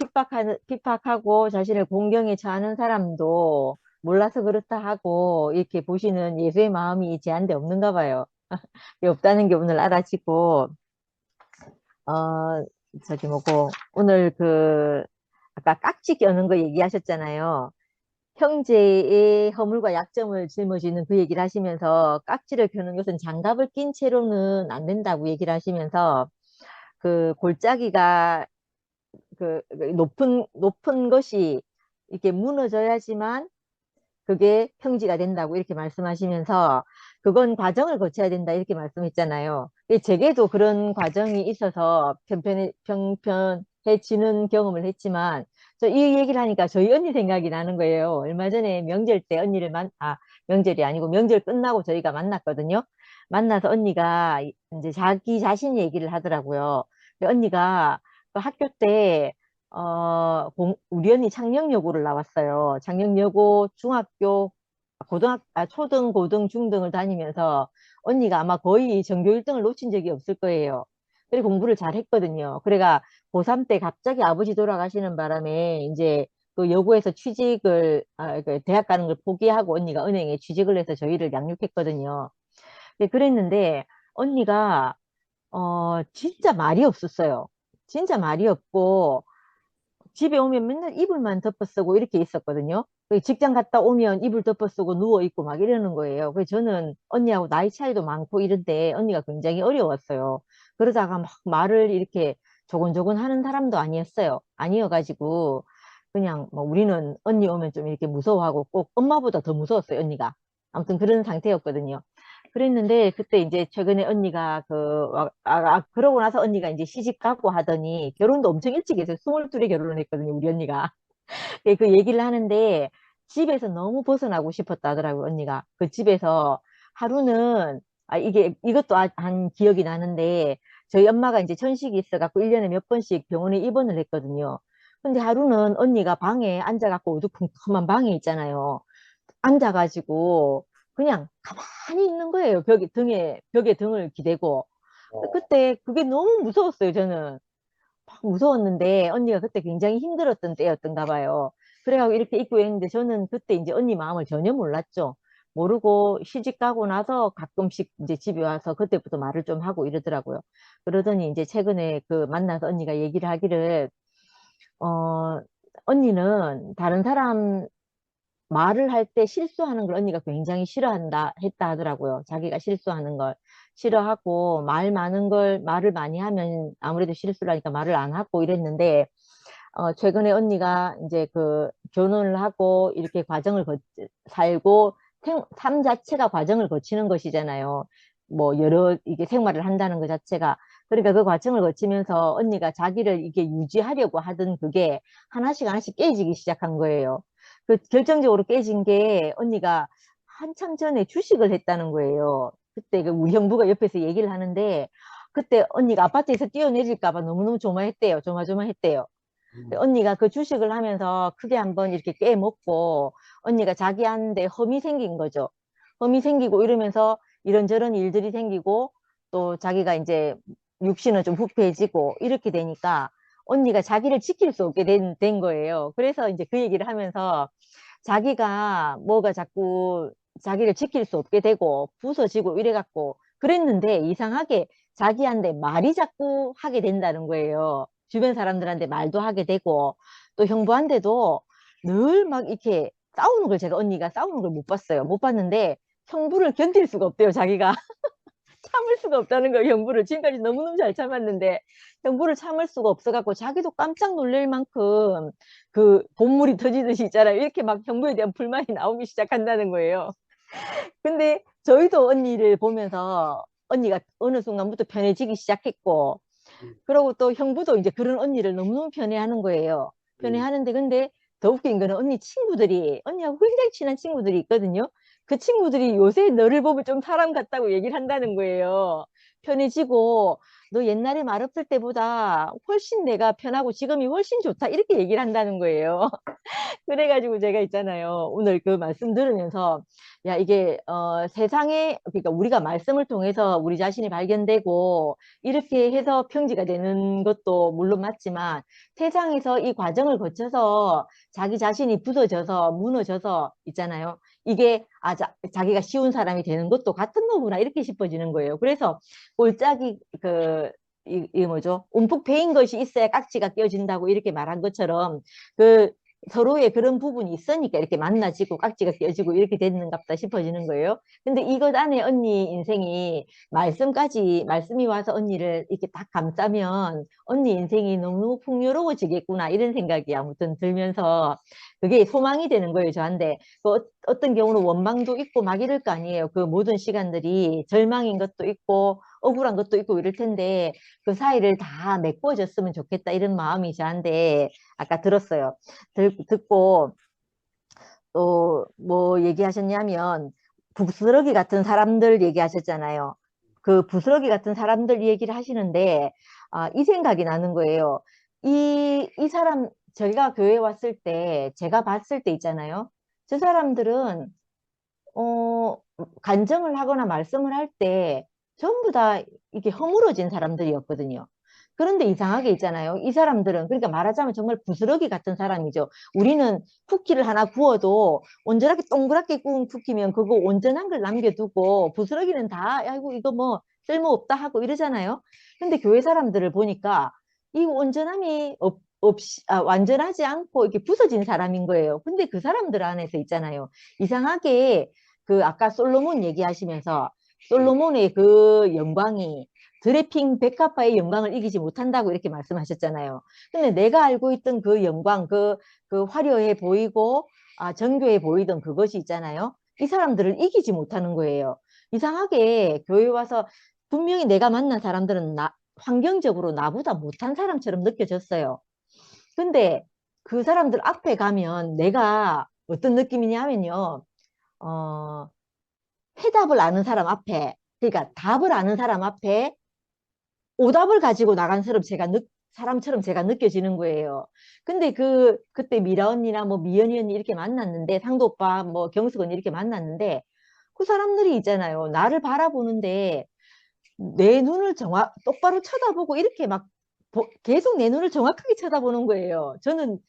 핍박하고 자신을 공경에 처하는 사람도 몰라서 그렇다 하고 이렇게 보시는 예수의 마음이 제한데 없는가 봐요. 없다는 게 오늘 알아지고 어 저기 뭐고 오늘 그 아까 깍지 껴는 거 얘기하셨잖아요. 형제의 허물과 약점을 짊어지는 그 얘기를 하시면서 깍지를 껴는 것은 장갑을 낀 채로는 안 된다고 얘기를 하시면서 그 골짜기가 그 높은 것이 이렇게 무너져야지만 그게 평지가 된다고 이렇게 말씀하시면서 그건 과정을 거쳐야 된다 이렇게 말씀했잖아요. 제게도 그런 과정이 있어서 평편해지는 경험을 했지만 저 이 얘기를 하니까 저희 언니 생각이 나는 거예요. 얼마 전에 명절 때 언니를 명절이 아니고 명절 끝나고 저희가 만났거든요. 만나서 언니가 이제 자기 자신 얘기를 하더라고요. 언니가 그 학교 때 우리 언니 창녕여고를 나왔어요. 창녕여고 중학교, 초등, 고등, 중등을 다니면서 언니가 아마 거의 전교 1등을 놓친 적이 없을 거예요. 그래 공부를 잘 했거든요. 그래가 고3 때 갑자기 아버지 돌아가시는 바람에 이제 그 여고에서 그 대학 가는 걸 포기하고 언니가 은행에 취직을 해서 저희를 양육했거든요. 그랬는데 언니가 진짜 말이 없었어요. 진짜 말이 없고 집에 오면 맨날 이불만 덮어 쓰고 이렇게 있었거든요. 직장 갔다 오면 이불 덮어 쓰고 누워 있고 막 이러는 거예요. 그래서 저는 언니하고 나이 차이도 많고 이런데 언니가 굉장히 어려웠어요. 그러다가 막 말을 이렇게 조곤조곤 하는 사람도 아니었어요. 아니어가지고 그냥 뭐 우리는 언니 오면 좀 이렇게 무서워하고 꼭 엄마보다 더 무서웠어요, 언니가. 아무튼 그런 상태였거든요. 그랬는데 그때 이제 최근에 언니가 그러고 나서 언니가 이제 시집 가고 하더니 결혼도 엄청 일찍 했어요. 22에 결혼했거든요, 우리 언니가. 그 얘기를 하는데 집에서 너무 벗어나고 싶었다 하더라고요, 언니가. 그 집에서 하루는, 이것도 한 기억이 나는데, 저희 엄마가 이제 천식이 있어갖고 1년에 몇 번씩 병원에 입원을 했거든요. 근데 하루는 언니가 방에 앉아갖고 어두컴컴한 방에 있잖아요. 앉아가지고 그냥 가만히 있는 거예요. 벽에 등을 기대고. 그때 그게 너무 무서웠어요, 저는. 막 무서웠는데 언니가 그때 굉장히 힘들었던 때였던가 봐요. 그래가지고 이렇게 입고 했는데 저는 그때 이제 언니 마음을 전혀 몰랐죠. 모르고 시집 가고 나서 가끔씩 이제 집에 와서 그때부터 말을 좀 하고 이러더라고요. 그러더니 이제 최근에 그 만나서 언니가 얘기를 하기를, 어, 언니는 다른 사람 말을 할 때 실수하는 걸 언니가 굉장히 했다 하더라고요. 자기가 실수하는 걸 싫어하고 말을 많이 하면 아무래도 실수를 하니까 말을 안 하고 이랬는데, 최근에 언니가 이제 그 결혼을 하고 이렇게 살고 삶 자체가 과정을 거치는 것이잖아요. 뭐 이게 생활을 한다는 것 자체가. 그러니까 그 과정을 거치면서 언니가 자기를 이게 유지하려고 하던 그게 하나씩 하나씩 깨지기 시작한 거예요. 그 결정적으로 깨진 게 언니가 한참 전에 주식을 했다는 거예요. 그때 그 우리 형부가 옆에서 얘기를 하는데 그때 언니가 아파트에서 뛰어내릴까 봐 너무너무 조마했대요. 조마조마했대요. 언니가 그 주식을 하면서 크게 한번 이렇게 깨먹고 언니가 자기한테 험이 생긴 거죠. 험이 생기고 이러면서 이런저런 일들이 생기고 또 자기가 이제 육신은 좀 부패해지고 이렇게 되니까 언니가 자기를 지킬 수 없게 된 거예요. 그래서 이제 그 얘기를 하면서 자기가 뭐가 자꾸 자기를 지킬 수 없게 되고 부서지고 이래갖고 그랬는데 이상하게 자기한테 말이 자꾸 하게 된다는 거예요. 주변 사람들한테 말도 하게 되고 또 형부한테도 늘 막 이렇게 싸우는 걸 제가 언니가 싸우는 걸 못 봤어요. 못 봤는데 형부를 견딜 수가 없대요, 자기가. 참을 수가 없다는 거예요, 형부를. 지금까지 너무너무 잘 참았는데 형부를 참을 수가 없어갖고 자기도 깜짝 놀랄 만큼 그 본물이 터지듯이 있잖아요. 이렇게 막 형부에 대한 불만이 나오기 시작한다는 거예요. 근데 저희도 언니를 보면서 언니가 어느 순간부터 편해지기 시작했고 그러고 또 형부도 이제 그런 언니를 너무너무 편애하는 거예요. 편애하는데 근데 더 웃긴 거는 언니하고 굉장히 친한 친구들이 있거든요. 그 친구들이 요새 너를 보면 좀 사람 같다고 얘기를 한다는 거예요. 편해지고 너 옛날에 말 없을 때보다 훨씬 내가 편하고 지금이 훨씬 좋다 이렇게 얘기를 한다는 거예요. 그래가지고 제가 있잖아요. 오늘 그 말씀 들으면서 야 이게 세상에 그러니까 우리가 말씀을 통해서 우리 자신이 발견되고 이렇게 해서 평지가 되는 것도 물론 맞지만 세상에서 이 과정을 거쳐서 자기 자신이 부서져서 무너져서 있잖아요. 이게 자기가 쉬운 사람이 되는 것도 같은 거구나 이렇게 싶어지는 거예요. 그래서 골짜기 이 뭐죠? 움푹 패인 것이 있어야 깍지가 껴진다고 이렇게 말한 것처럼 그 서로의 그런 부분이 있으니까 이렇게 만나지고 깍지가 껴지고 이렇게 됐는갑다 싶어지는 거예요. 근데 이것 안에 언니 인생이 말씀이 와서 언니를 이렇게 딱 감싸면 언니 인생이 너무너무 풍요로워지겠구나 이런 생각이 아무튼 들면서 그게 소망이 되는 거예요, 저한테. 어떤 경우는 원망도 있고 막 이럴 거 아니에요. 그 모든 시간들이 절망인 것도 있고 억울한 것도 있고 이럴 텐데 그 사이를 다 메꿔줬으면 좋겠다 이런 마음이 저한테 아까 들었어요. 듣고 또 뭐 얘기하셨냐면 부스러기 같은 사람들 얘기하셨잖아요. 그 부스러기 같은 사람들 얘기를 하시는데 이 생각이 나는 거예요. 이 사람 저희가 교회 왔을 때 제가 봤을 때 있잖아요. 저 사람들은 간증을 하거나 말씀을 할 때 전부 다 이게 허물어진 사람들이었거든요. 그런데 이상하게 있잖아요. 이 사람들은 그러니까 말하자면 정말 부스러기 같은 사람이죠. 우리는 쿠키를 하나 구워도 온전하게 동그랗게 구운 쿠키면 그거 온전한 걸 남겨두고 부스러기는 다 아이고 이거 뭐 쓸모없다 하고 이러잖아요. 근데 교회 사람들을 보니까 이 온전함이 완전하지 않고 이렇게 부서진 사람인 거예요. 근데 그 사람들 안에서 있잖아요. 이상하게 그 아까 솔로몬 얘기하시면서 솔로몬의 그 영광이 드레핑 백합화의 영광을 이기지 못한다고 이렇게 말씀하셨잖아요. 근데 내가 알고 있던 그 영광, 그 화려해 보이고 정교해 보이던 그것이 있잖아요. 이 사람들을 이기지 못하는 거예요. 이상하게 교회 와서 분명히 내가 만난 사람들은 환경적으로 나보다 못한 사람처럼 느껴졌어요. 근데 그 사람들 앞에 가면 내가 어떤 느낌이냐면요. 해답을 아는 사람 앞에, 그러니까 답을 아는 사람 앞에 오답을 가지고 나간 사람처럼 제가 느껴지는 거예요. 근데 그때 미라 언니나 뭐 미연이 언니 이렇게 만났는데, 상도 오빠, 뭐 경숙 언니 이렇게 만났는데, 그 사람들이 있잖아요. 나를 바라보는데 내 눈을 똑바로 쳐다보고 이렇게 막 계속 내 눈을 정확하게 쳐다보는 거예요. 저는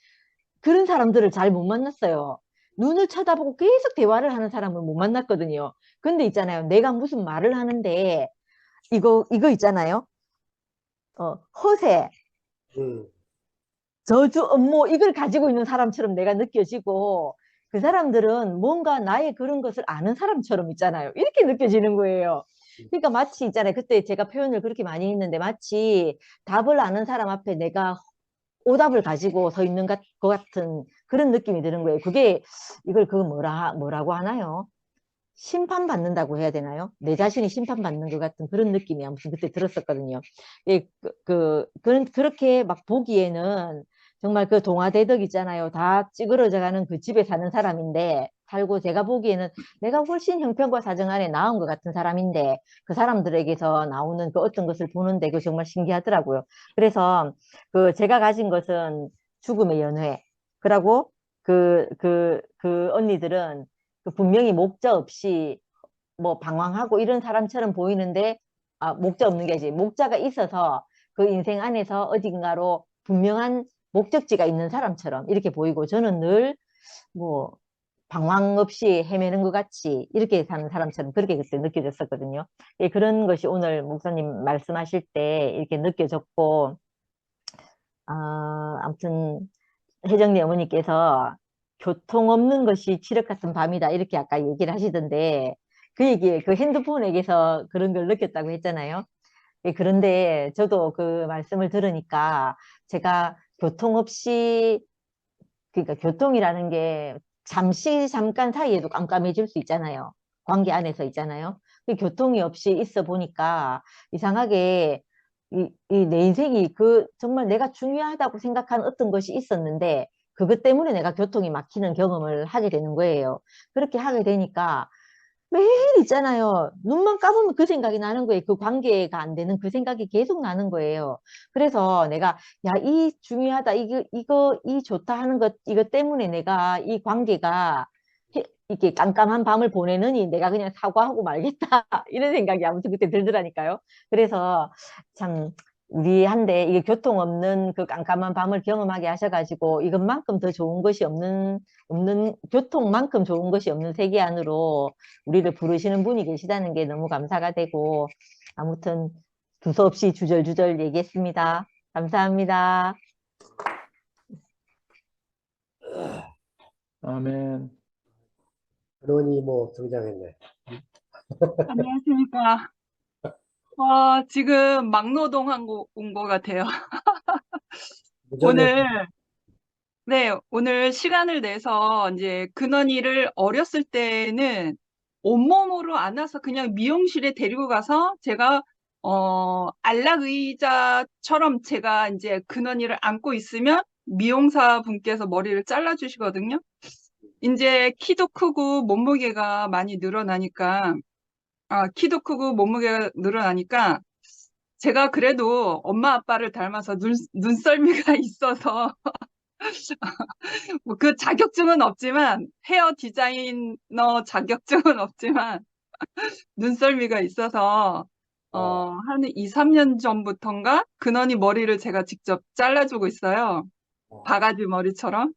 그런 사람들을 잘 못 만났어요. 눈을 쳐다보고 계속 대화를 하는 사람을 못 만났거든요. 근데 있잖아요. 내가 무슨 말을 하는데 이거 있잖아요. 허세, 음. 저주, 업무 이걸 가지고 있는 사람처럼 내가 느껴지고 그 사람들은 뭔가 나의 그런 것을 아는 사람처럼 있잖아요. 이렇게 느껴지는 거예요. 그러니까 마치 있잖아요. 그때 제가 표현을 그렇게 많이 했는데 마치 답을 아는 사람 앞에 내가 오답을 가지고 서 있는 것 같은 그런 느낌이 드는 거예요. 그거 뭐라고 하나요? 심판받는다고 해야 되나요? 내 자신이 심판받는 것 같은 그런 느낌이 아무튼 그때 들었었거든요. 예, 그렇게 막 보기에는 정말 그 동화대덕 있잖아요. 다 찌그러져 가는 그 집에 사는 사람인데, 살고 제가 보기에는 내가 훨씬 형편과 사정 안에 나은 것 같은 사람인데, 그 사람들에게서 나오는 그 어떤 것을 보는데 그 정말 신기하더라고요. 그래서 제가 가진 것은 죽음의 연회. 그러고 그 언니들은 분명히 목자 없이 뭐 방황하고 이런 사람처럼 보이는데 목자 없는 게 아니지. 목자가 있어서 그 인생 안에서 어딘가로 분명한 목적지가 있는 사람처럼 이렇게 보이고 저는 늘 뭐 방황 없이 헤매는 것 같이 이렇게 사는 사람처럼 그렇게 그때 느껴졌었거든요. 예, 그런 것이 오늘 목사님 말씀하실 때 이렇게 느껴졌고 아무튼 혜정리 어머니께서 교통 없는 것이 칠흑 같은 밤이다 이렇게 아까 얘기를 하시던데 그 핸드폰에게서 그런 걸 느꼈다고 했잖아요. 예, 그런데 저도 그 말씀을 들으니까 제가 교통 없이 그러니까 교통이라는 게 잠깐 사이에도 깜깜해질 수 있잖아요. 관계 안에서 있잖아요. 그 교통이 없이 있어 보니까 이상하게 내 인생이 정말 내가 중요하다고 생각하는 어떤 것이 있었는데 그것 때문에 내가 교통이 막히는 경험을 하게 되는 거예요. 그렇게 하게 되니까 매일 있잖아요. 눈만 감으면 그 생각이 나는 거예요. 그 관계가 안 되는 그 생각이 계속 나는 거예요. 그래서 내가, 야, 이 중요하다, 이 좋다 하는 이것 때문에 내가 이 관계가 이렇게 깜깜한 밤을 보내느니 내가 그냥 사과하고 말겠다. 이런 생각이 아무튼 그때 들더라니까요. 그래서 참, 우리한테 이게 교통 없는 그 깜깜한 밤을 경험하게 하셔가지고 이것만큼 더 좋은 것이 교통만큼 좋은 것이 없는 세계 안으로 우리를 부르시는 분이 계시다는 게 너무 감사가 되고 아무튼 두서없이 주절주절 얘기했습니다. 감사합니다. 아멘. 근원이 뭐 등장했네. 안녕하십니까. 지금 막노동 온 것 같아요. 무전에 오늘 시간을 내서 이제 근원이를 어렸을 때는 온몸으로 안아서 그냥 미용실에 데리고 가서 제가, 안락의자처럼 제가 이제 근원이를 안고 있으면 미용사 분께서 머리를 잘라주시거든요. 이제 키도 크고 몸무게가 많이 늘어나니까, 키도 크고 몸무게가 늘어나니까 제가 그래도 엄마 아빠를 닮아서 눈썰미가 있어서 뭐 그 자격증은 없지만 헤어 디자이너 자격증은 없지만 눈썰미가 있어서 한 2, 3년 전부터인가 근원이 머리를 제가 직접 잘라주고 있어요. 바가지 머리처럼.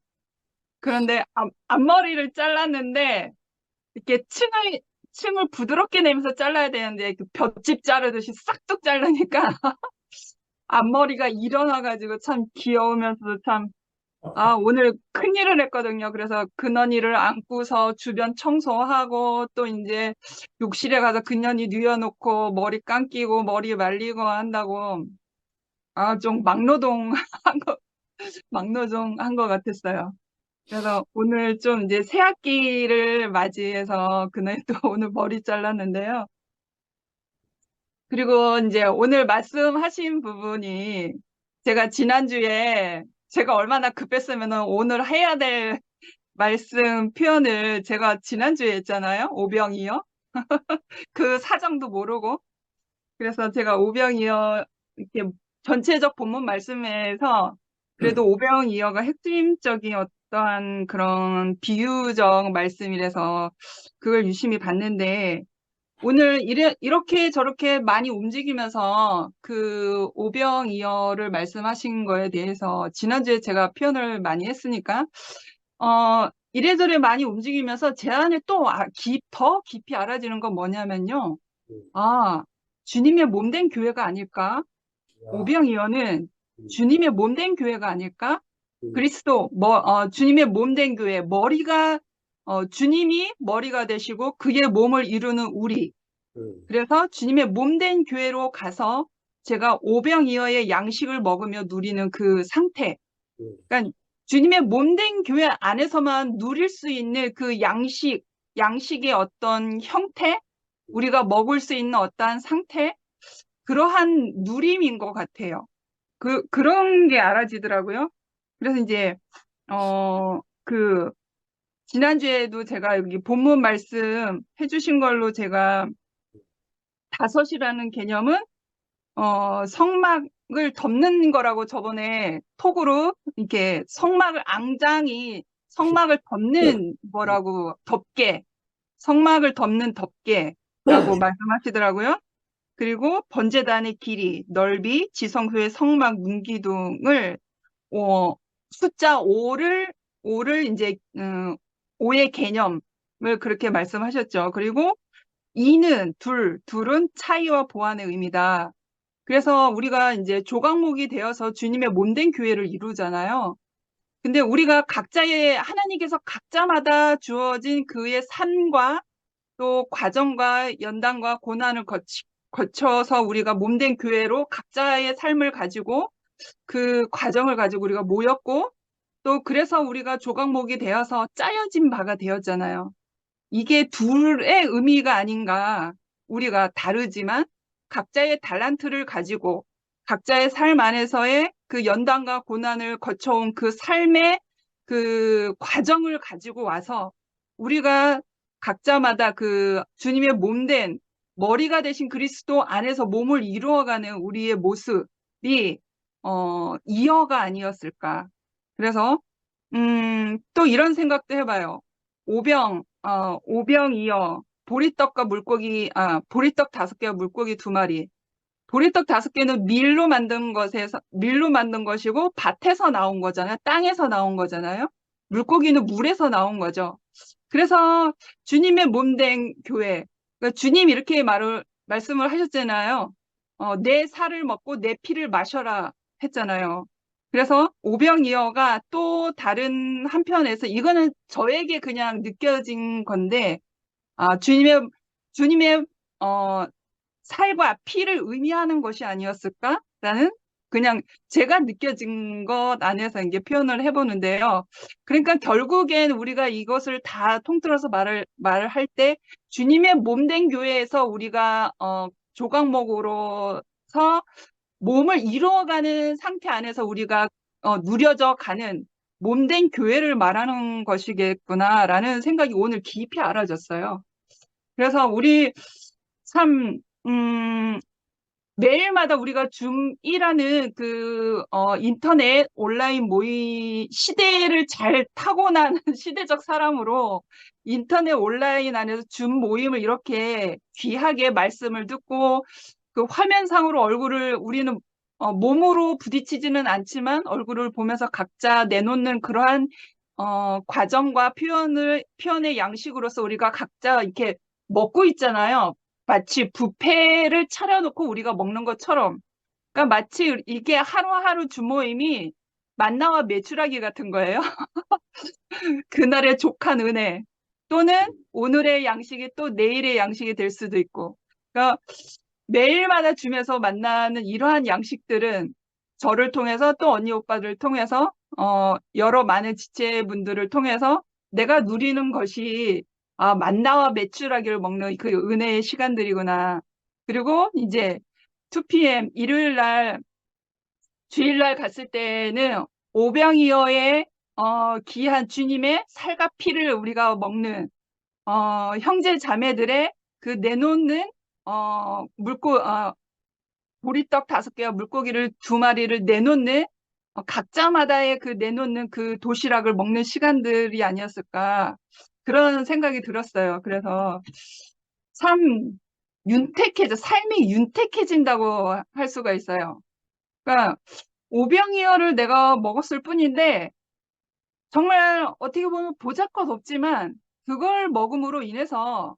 그런데 앞머리를 잘랐는데 이렇게 층을 부드럽게 내면서 잘라야 되는데 그 볏짚 자르듯이 싹둑 자르니까 앞머리가 일어나가지고 참 귀여우면서도 참, 오늘 큰일을 했거든요. 그래서 근원이를 안고서 주변 청소하고 또 이제 욕실에 가서 근현이 뉘어놓고 머리 감기고 머리 말리고 한다고, 좀 막노동 한 것 같았어요. 그래서 오늘 좀 이제 새 학기를 맞이해서 그날 또 오늘 머리 잘랐는데요. 그리고 이제 오늘 말씀하신 부분이 제가 지난주에 제가 얼마나 급했으면은 오늘 해야 될 말씀 표현을 제가 지난주에 했잖아요. 오병이어. 그 사정도 모르고. 그래서 제가 오병이어 이렇게 전체적 본문 말씀에서 그래도 오병이어가 핵심적인 어떠한 그런 비유적 말씀이라서 그걸 유심히 봤는데 오늘 이렇게 저렇게 많이 움직이면서 그 오병이어를 말씀하신 거에 대해서 지난주에 제가 표현을 많이 했으니까 이래저래 많이 움직이면서 제 안에 또 더 깊이 알아지는 건 뭐냐면요. 주님의 몸된 교회가 아닐까? 오병이어는 주님의 몸된 교회가 아닐까? 그리스도, 주님의 몸된 교회, 주님이 머리가 되시고 그의 몸을 이루는 우리. 그래서 주님의 몸된 교회로 가서 제가 오병이어의 양식을 먹으며 누리는 그 상태. 그러니까 주님의 몸된 교회 안에서만 누릴 수 있는 그 양식의 어떤 형태, 우리가 먹을 수 있는 어떠한 상태, 그러한 누림인 것 같아요. 그런 게 알아지더라고요. 그래서 이제, 지난주에도 제가 여기 본문 말씀 해주신 걸로 제가 다섯이라는 개념은, 성막을 덮는 거라고 저번에 톡으로 이렇게 성막을 덮는 거라고 성막을 덮는 덮개라고 말씀하시더라고요. 그리고 번제단의 길이, 넓이, 지성소의 성막 문기둥을 숫자 5를 이제 5의 개념을 그렇게 말씀하셨죠. 그리고 2는 둘은 차이와 보완의 의미다. 그래서 우리가 이제 조각목이 되어서 주님의 몸된 교회를 이루잖아요. 근데 우리가 하나님께서 각자마다 주어진 그의 삶과 또 과정과 연단과 고난을 거쳐서 우리가 몸된 교회로 각자의 삶을 가지고 그 과정을 가지고 우리가 모였고 또 그래서 우리가 조각목이 되어서 짜여진 바가 되었잖아요. 이게 둘의 의미가 아닌가. 우리가 다르지만 각자의 달란트를 가지고 각자의 삶 안에서의 그 연단과 고난을 거쳐온 그 삶의 그 과정을 가지고 와서 우리가 각자마다 그 주님의 몸된 머리가 되신 그리스도 안에서 몸을 이루어가는 우리의 모습이 이어가 아니었을까. 그래서 또 이런 생각도 해봐요. 오병이어 보리떡 5개와 물고기 2마리. 보리떡 5개는 밀로 만든 것이고 밭에서 나온 거잖아요. 땅에서 나온 거잖아요. 물고기는 물에서 나온 거죠. 그래서 주님의 몸된 교회, 그러니까 주님 이렇게 말씀을 하셨잖아요. 내 살을 먹고 내 피를 마셔라 했잖아요. 그래서 오병이어가 또 다른 한편에서 이거는 저에게 그냥 느껴진 건데, 주님의 살과 피를 의미하는 것이 아니었을까라는 그냥 제가 느껴진 것 안에서 이제 표현을 해보는데요. 그러니까 결국엔 우리가 이것을 다 통틀어서 말을 할 때 주님의 몸된 교회에서 우리가 조각목으로서 몸을 이루어가는 상태 안에서 우리가 누려져 가는 몸된 교회를 말하는 것이겠구나라는 생각이 오늘 깊이 알아졌어요. 그래서 우리 참 매일마다 우리가 줌이라는 인터넷 온라인 모임 시대를 잘 타고난 시대적 사람으로 인터넷 온라인 안에서 줌 모임을 이렇게 귀하게 말씀을 듣고 그 화면상으로 얼굴을 우리는 몸으로 부딪히지는 않지만 얼굴을 보면서 각자 내놓는 그러한 과정과 표현의 양식으로서 우리가 각자 이렇게 먹고 있잖아요. 마치 뷔페를 차려놓고 우리가 먹는 것처럼. 그러니까 마치 이게 하루하루 주모임이 만나와 메추라기 같은 거예요. 그날의 족한 은혜 또는 오늘의 양식이 또 내일의 양식이 될 수도 있고, 그러니까 매일마다 주면서 만나는 이러한 양식들은 저를 통해서 또 언니 오빠들을 통해서 여러 많은 지체분들을 통해서 내가 누리는 것이 만나와 메추라기를 먹는 그 은혜의 시간들이구나. 그리고 이제 2PM 일요일 날 주일날 갔을 때는 오병이어의 귀한 주님의 살과 피를 우리가 먹는 형제 자매들의 그 내놓는 보리떡 5개와 물고기를 2마리를 내놓는 각자마다의 그 내놓는 그 도시락을 먹는 시간들이 아니었을까 그런 생각이 들었어요. 그래서 삶이 윤택해진다고 할 수가 있어요. 그러니까 오병이어를 내가 먹었을 뿐인데 정말 어떻게 보면 보잘것없지만 그걸 먹음으로 인해서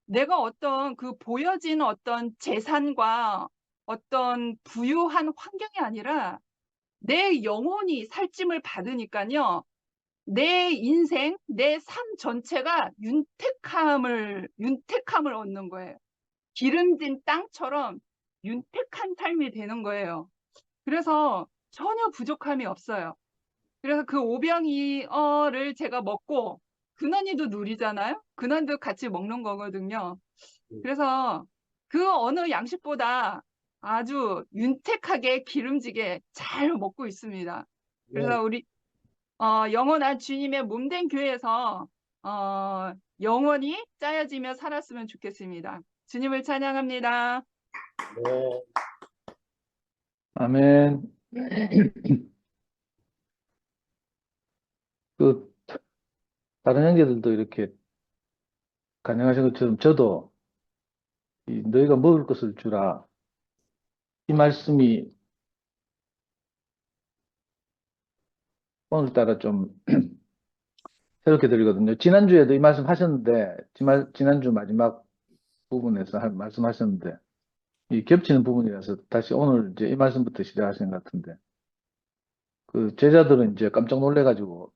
내가 어떤 그 보여진 어떤 재산과 어떤 부유한 환경이 아니라 내 영혼이 살찜을 받으니까요. 내 인생, 내 삶 전체가 윤택함을 얻는 거예요. 기름진 땅처럼 윤택한 삶이 되는 거예요. 그래서 전혀 부족함이 없어요. 그래서 그 오병이어를 제가 먹고 근원이도 누리잖아요. 근원도 같이 먹는 거거든요. 그래서 그 어느 양식보다 아주 윤택하게 기름지게 잘 먹고 있습니다. 그래서 우리 영원한 주님의 몸된 교회에서 영원히 짜여지며 살았으면 좋겠습니다. 주님을 찬양합니다. 네. 아멘. 그 다른 형제들도 이렇게 간증하신 것처럼 저도 너희가 먹을 것을 주라. 이 말씀이 오늘따라 좀 새롭게 들리거든요. 지난주에도 이 말씀 하셨는데, 지난주 마지막 부분에서 말씀하셨는데, 이 겹치는 부분이라서 다시 오늘 이제 이 말씀부터 시작하신 것 같은데, 그 제자들은 이제 깜짝 놀래가지고,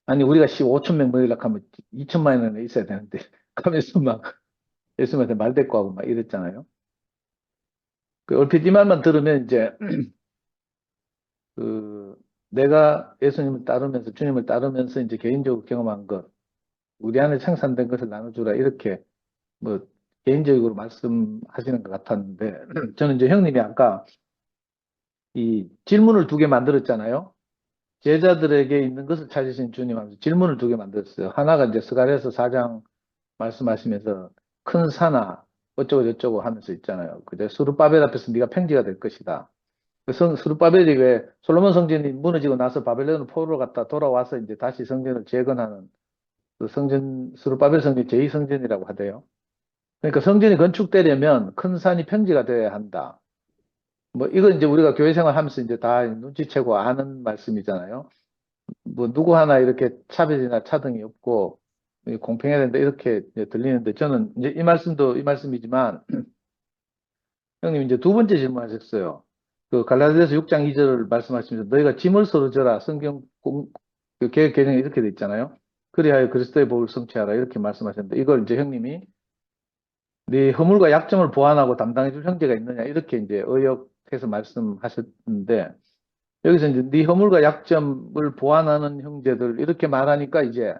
아니, 우리가 5,000명 모이려고 하면 2천만 원은 있어야 되는데, 가면서 막 예수님한테 말대꾸하고 막 이랬잖아요. 그 얼핏 이 말만 들으면 이제, 내가 예수님을 따르면서, 주님을 따르면서 이제 개인적으로 경험한 것, 우리 안에 생산된 것을 나눠주라, 이렇게 뭐, 개인적으로 말씀하시는 것 같았는데, 저는 이제 형님이 아까 이 질문을 2개 만들었잖아요. 제자들에게 있는 것을 찾으신 주님 하면서 질문을 2개 만들었어요. 하나가 이제 스가랴서 4장 말씀하시면서 큰 산아, 어쩌고 저쩌고 하면서 있잖아요. 그제 스룹바벨 앞에서 네가 평지가 될 것이다. 스룹바벨이 왜 솔로몬 성전이 무너지고 나서 바벨론으로 포로로 갔다 돌아와서 이제 다시 성전을 재건하는 그 스룹바벨 성전 제2성전이라고 하대요. 그러니까 성전이 건축되려면 큰 산이 평지가 되어야 한다. 뭐 이건 이제 우리가 교회 생활하면서 이제 다 눈치채고 아는 말씀이잖아요. 뭐 누구 하나 이렇게 차별이나 차등이 없고 공평해야 된다 이렇게 이제 들리는데 저는 이제 이 말씀도 이 말씀이지만 형님 이제 2번째 질문하셨어요. 그 갈라디아서 6장 2절을 말씀하시면서 너희가 짐을 서로 져라. 성경 그 개혁 개정에 이렇게 돼 있잖아요. 그리하여 그리스도의 복을 성취하라 이렇게 말씀하셨는데 이걸 이제 형님이 네 허물과 약점을 보완하고 담당해 줄 형제가 있느냐 이렇게 이제 의역해서 말씀하셨는데 여기서 이제 네 허물과 약점을 보완하는 형제들 이렇게 말하니까 이제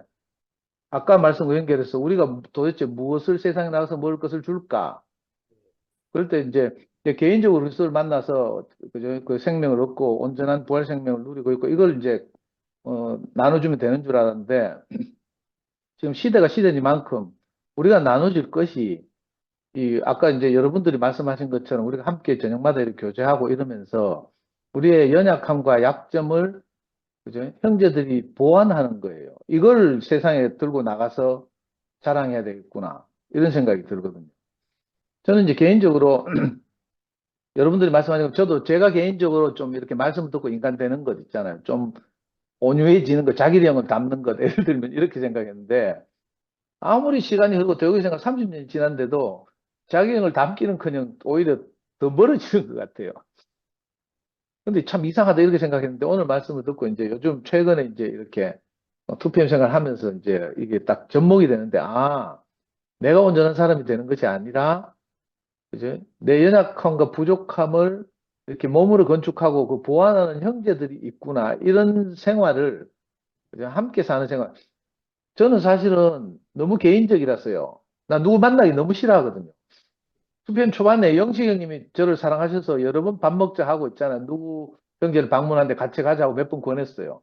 아까 말씀과 연결해서 우리가 도대체 무엇을 세상에 나가서 먹을 것을 줄까? 그럴 때 이제 개인적으로 그리스도를 만나서 그 생명을 얻고 온전한 부활 생명을 누리고 있고 이걸 이제 나눠주면 되는 줄 알았는데 지금 시대가 시대니만큼 우리가 나눠줄 것이 아까 이제 여러분들이 말씀하신 것처럼 우리가 함께 저녁마다 이렇게 교제하고 이러면서 우리의 연약함과 약점을 그죠? 형제들이 보완하는 거예요. 이걸 세상에 들고 나가서 자랑해야 되겠구나. 이런 생각이 들거든요. 저는 이제 개인적으로 여러분들이 말씀하신 저도 제가 개인적으로 좀 이렇게 말씀 듣고 인간 되는 것 있잖아요. 좀 온유해지는 것, 자기령을 담는 것, 예를 들면 이렇게 생각했는데 아무리 시간이 흐르고 대학교 생활 30년이 지났는데도 자기령을 담기는커녕 오히려 더 멀어지는 것 같아요. 근데 참 이상하다 이렇게 생각했는데 오늘 말씀을 듣고 이제 요즘 최근에 이제 이렇게 투표임 생활을 하면서 이제 이게 딱 접목이 되는데, 아, 내가 온전한 사람이 되는 것이 아니라, 그죠? 내 연약함과 부족함을 이렇게 몸으로 건축하고 그 보완하는 형제들이 있구나. 이런 생활을, 그죠? 함께 사는 생활. 저는 사실은 너무 개인적이라서요. 나 누구 만나기 너무 싫어하거든요. 투표임 초반에 영식 형님이 저를 사랑하셔서 여러 번 밥 먹자 하고 있잖아요. 누구 형제를 방문하는데 같이 가자고 몇 번 권했어요.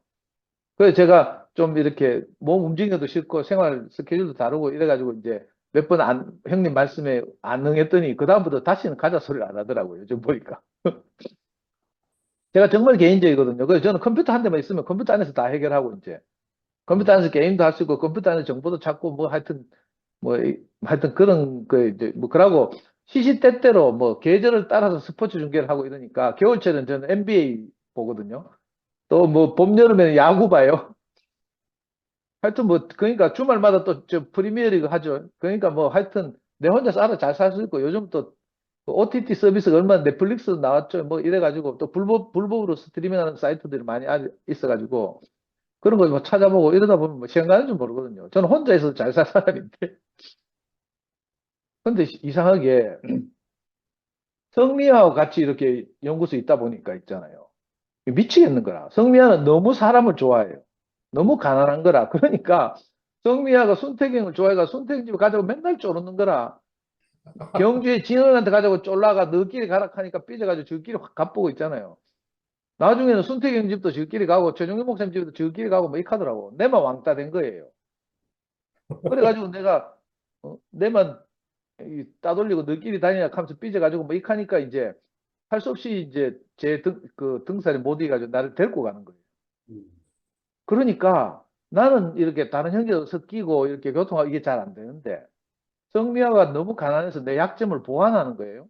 그래서 제가 좀 이렇게 몸 움직여도 싫고 생활 스케줄도 다르고 이래가지고 이제 몇 번 형님 말씀에 안 응했더니 그다음부터 다시는 가자 소리를 안 하더라고요. 요즘 보니까. 제가 정말 개인적이거든요. 그래서 저는 컴퓨터 한 대만 있으면 컴퓨터 안에서 다 해결하고 이제 컴퓨터 안에서 게임도 할 수 있고 컴퓨터 안에서 정보도 찾고 뭐 하여튼 하여튼 그런 그 이제 뭐 그러고 시시때때로 뭐 계절을 따라서 스포츠 중계를 하고 이러니까 겨울철은 저는 NBA 보거든요. 또 뭐 봄, 여름에는 야구 봐요. 하여튼 뭐 그러니까 주말마다 또 저 프리미어리그 하죠. 그러니까 뭐 하여튼 내 혼자서 알아 잘 살 수 있고 요즘 또 OTT 서비스가 얼마나 넷플릭스도 나왔죠. 뭐 이래가지고 또 불법으로 스트리밍하는 사이트들이 많이 있어가지고 그런 거 뭐 찾아보고 이러다 보면 뭐 시간 가는 줄 모르거든요. 저는 혼자 있어서 잘 살 사람인데. 근데 이상하게 성미하고 같이 이렇게 연구소에 있다 보니까 있잖아요. 미치겠는 거라. 성미아는 너무 사람을 좋아해요. 너무 가난한 거라. 그러니까 성미아가 손태경을 좋아해가 손태경 집에 가자고 맨날 쫄르는 거라. 경주에 진원한테 가자고 쫄라가 너끼리 가라 하니까 삐져가지고 저끼리 확 갑보고 있잖아요. 나중에는 손태경 집도 저끼리 가고 최종규 목사님 집도 저끼리 가고 뭐 이렇게 하더라고. 내만 왕따 된 거예요. 그래가지고 내가 내만 따돌리고 너끼리 다니냐 하면서 삐져가지고 뭐 이렇게 하니까 이제 할 수 없이 이제 제 등살이 못 이겨가지고 나를 데리고 가는 거예요. 그러니까 나는 이렇게 다른 형제도 섞이고 이렇게 교통하고 이게 잘 안 되는데 성미아가 너무 가난해서 내 약점을 보완하는 거예요.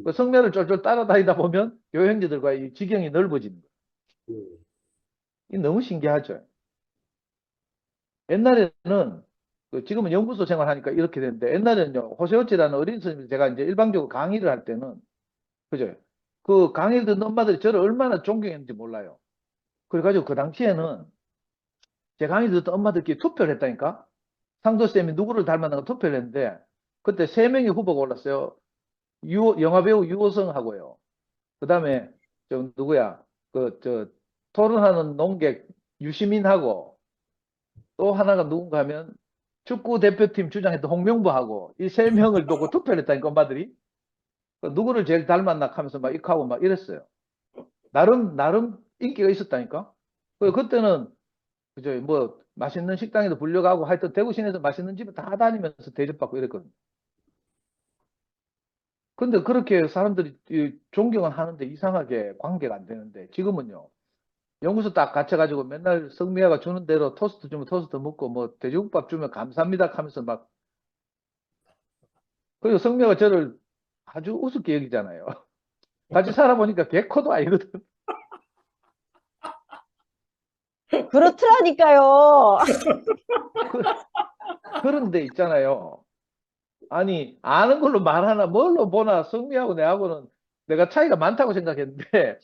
그 성미아를 쫄쫄 따라다니다 보면 요 형제들과 이 지경이 넓어지는 거예요. 이 너무 신기하죠. 옛날에는 지금은 연구소 생활하니까 이렇게 되는데 옛날에는요 호세오치라는 어린 스님이 제가 이제 일방적으로 강의를 할 때는 그죠? 그 강의를 듣는 엄마들이 저를 얼마나 존경했는지 몰라요. 그래가지고 그 당시에는 제 강의 듣던 엄마들끼리 투표를 했다니까. 상도쌤이 누구를 닮았는가 투표를 했는데 그때 3명의 후보가 올랐어요. 영화배우 유호성하고요. 그 다음에 누구야? 토론하는 농객 유시민하고 또 하나가 누군가 하면 축구 대표팀 주장했던 홍명보하고 이 3명을 놓고 투표를 했다니까 엄마들이. 누구를 제일 닮았나 하면서 막 이렇게 막 이랬어요. 나름 인기가 있었다니까. 그때는 그죠 뭐 맛있는 식당에도 불려가고 하여튼 대구 시내에서 맛있는 집에 다 다니면서 대접받고 이랬거든요. 근데 그렇게 사람들이 존경은 하는데 이상하게 관계가 안 되는데 지금은요. 연구소 딱 갇혀가지고 맨날 성미아가 주는 대로 토스트 주면 토스트 먹고 뭐 돼지국밥 주면 감사합니다 하면서 막 그리고 성미아가 저를 아주 우습게 여기잖아요. 같이 살아보니까 개코도 아니거든. 그렇더라니까요. 그런데 있잖아요. 아니 아는 걸로 말하나 뭘로 보나 성미하고 내하고는 내가 차이가 많다고 생각했는데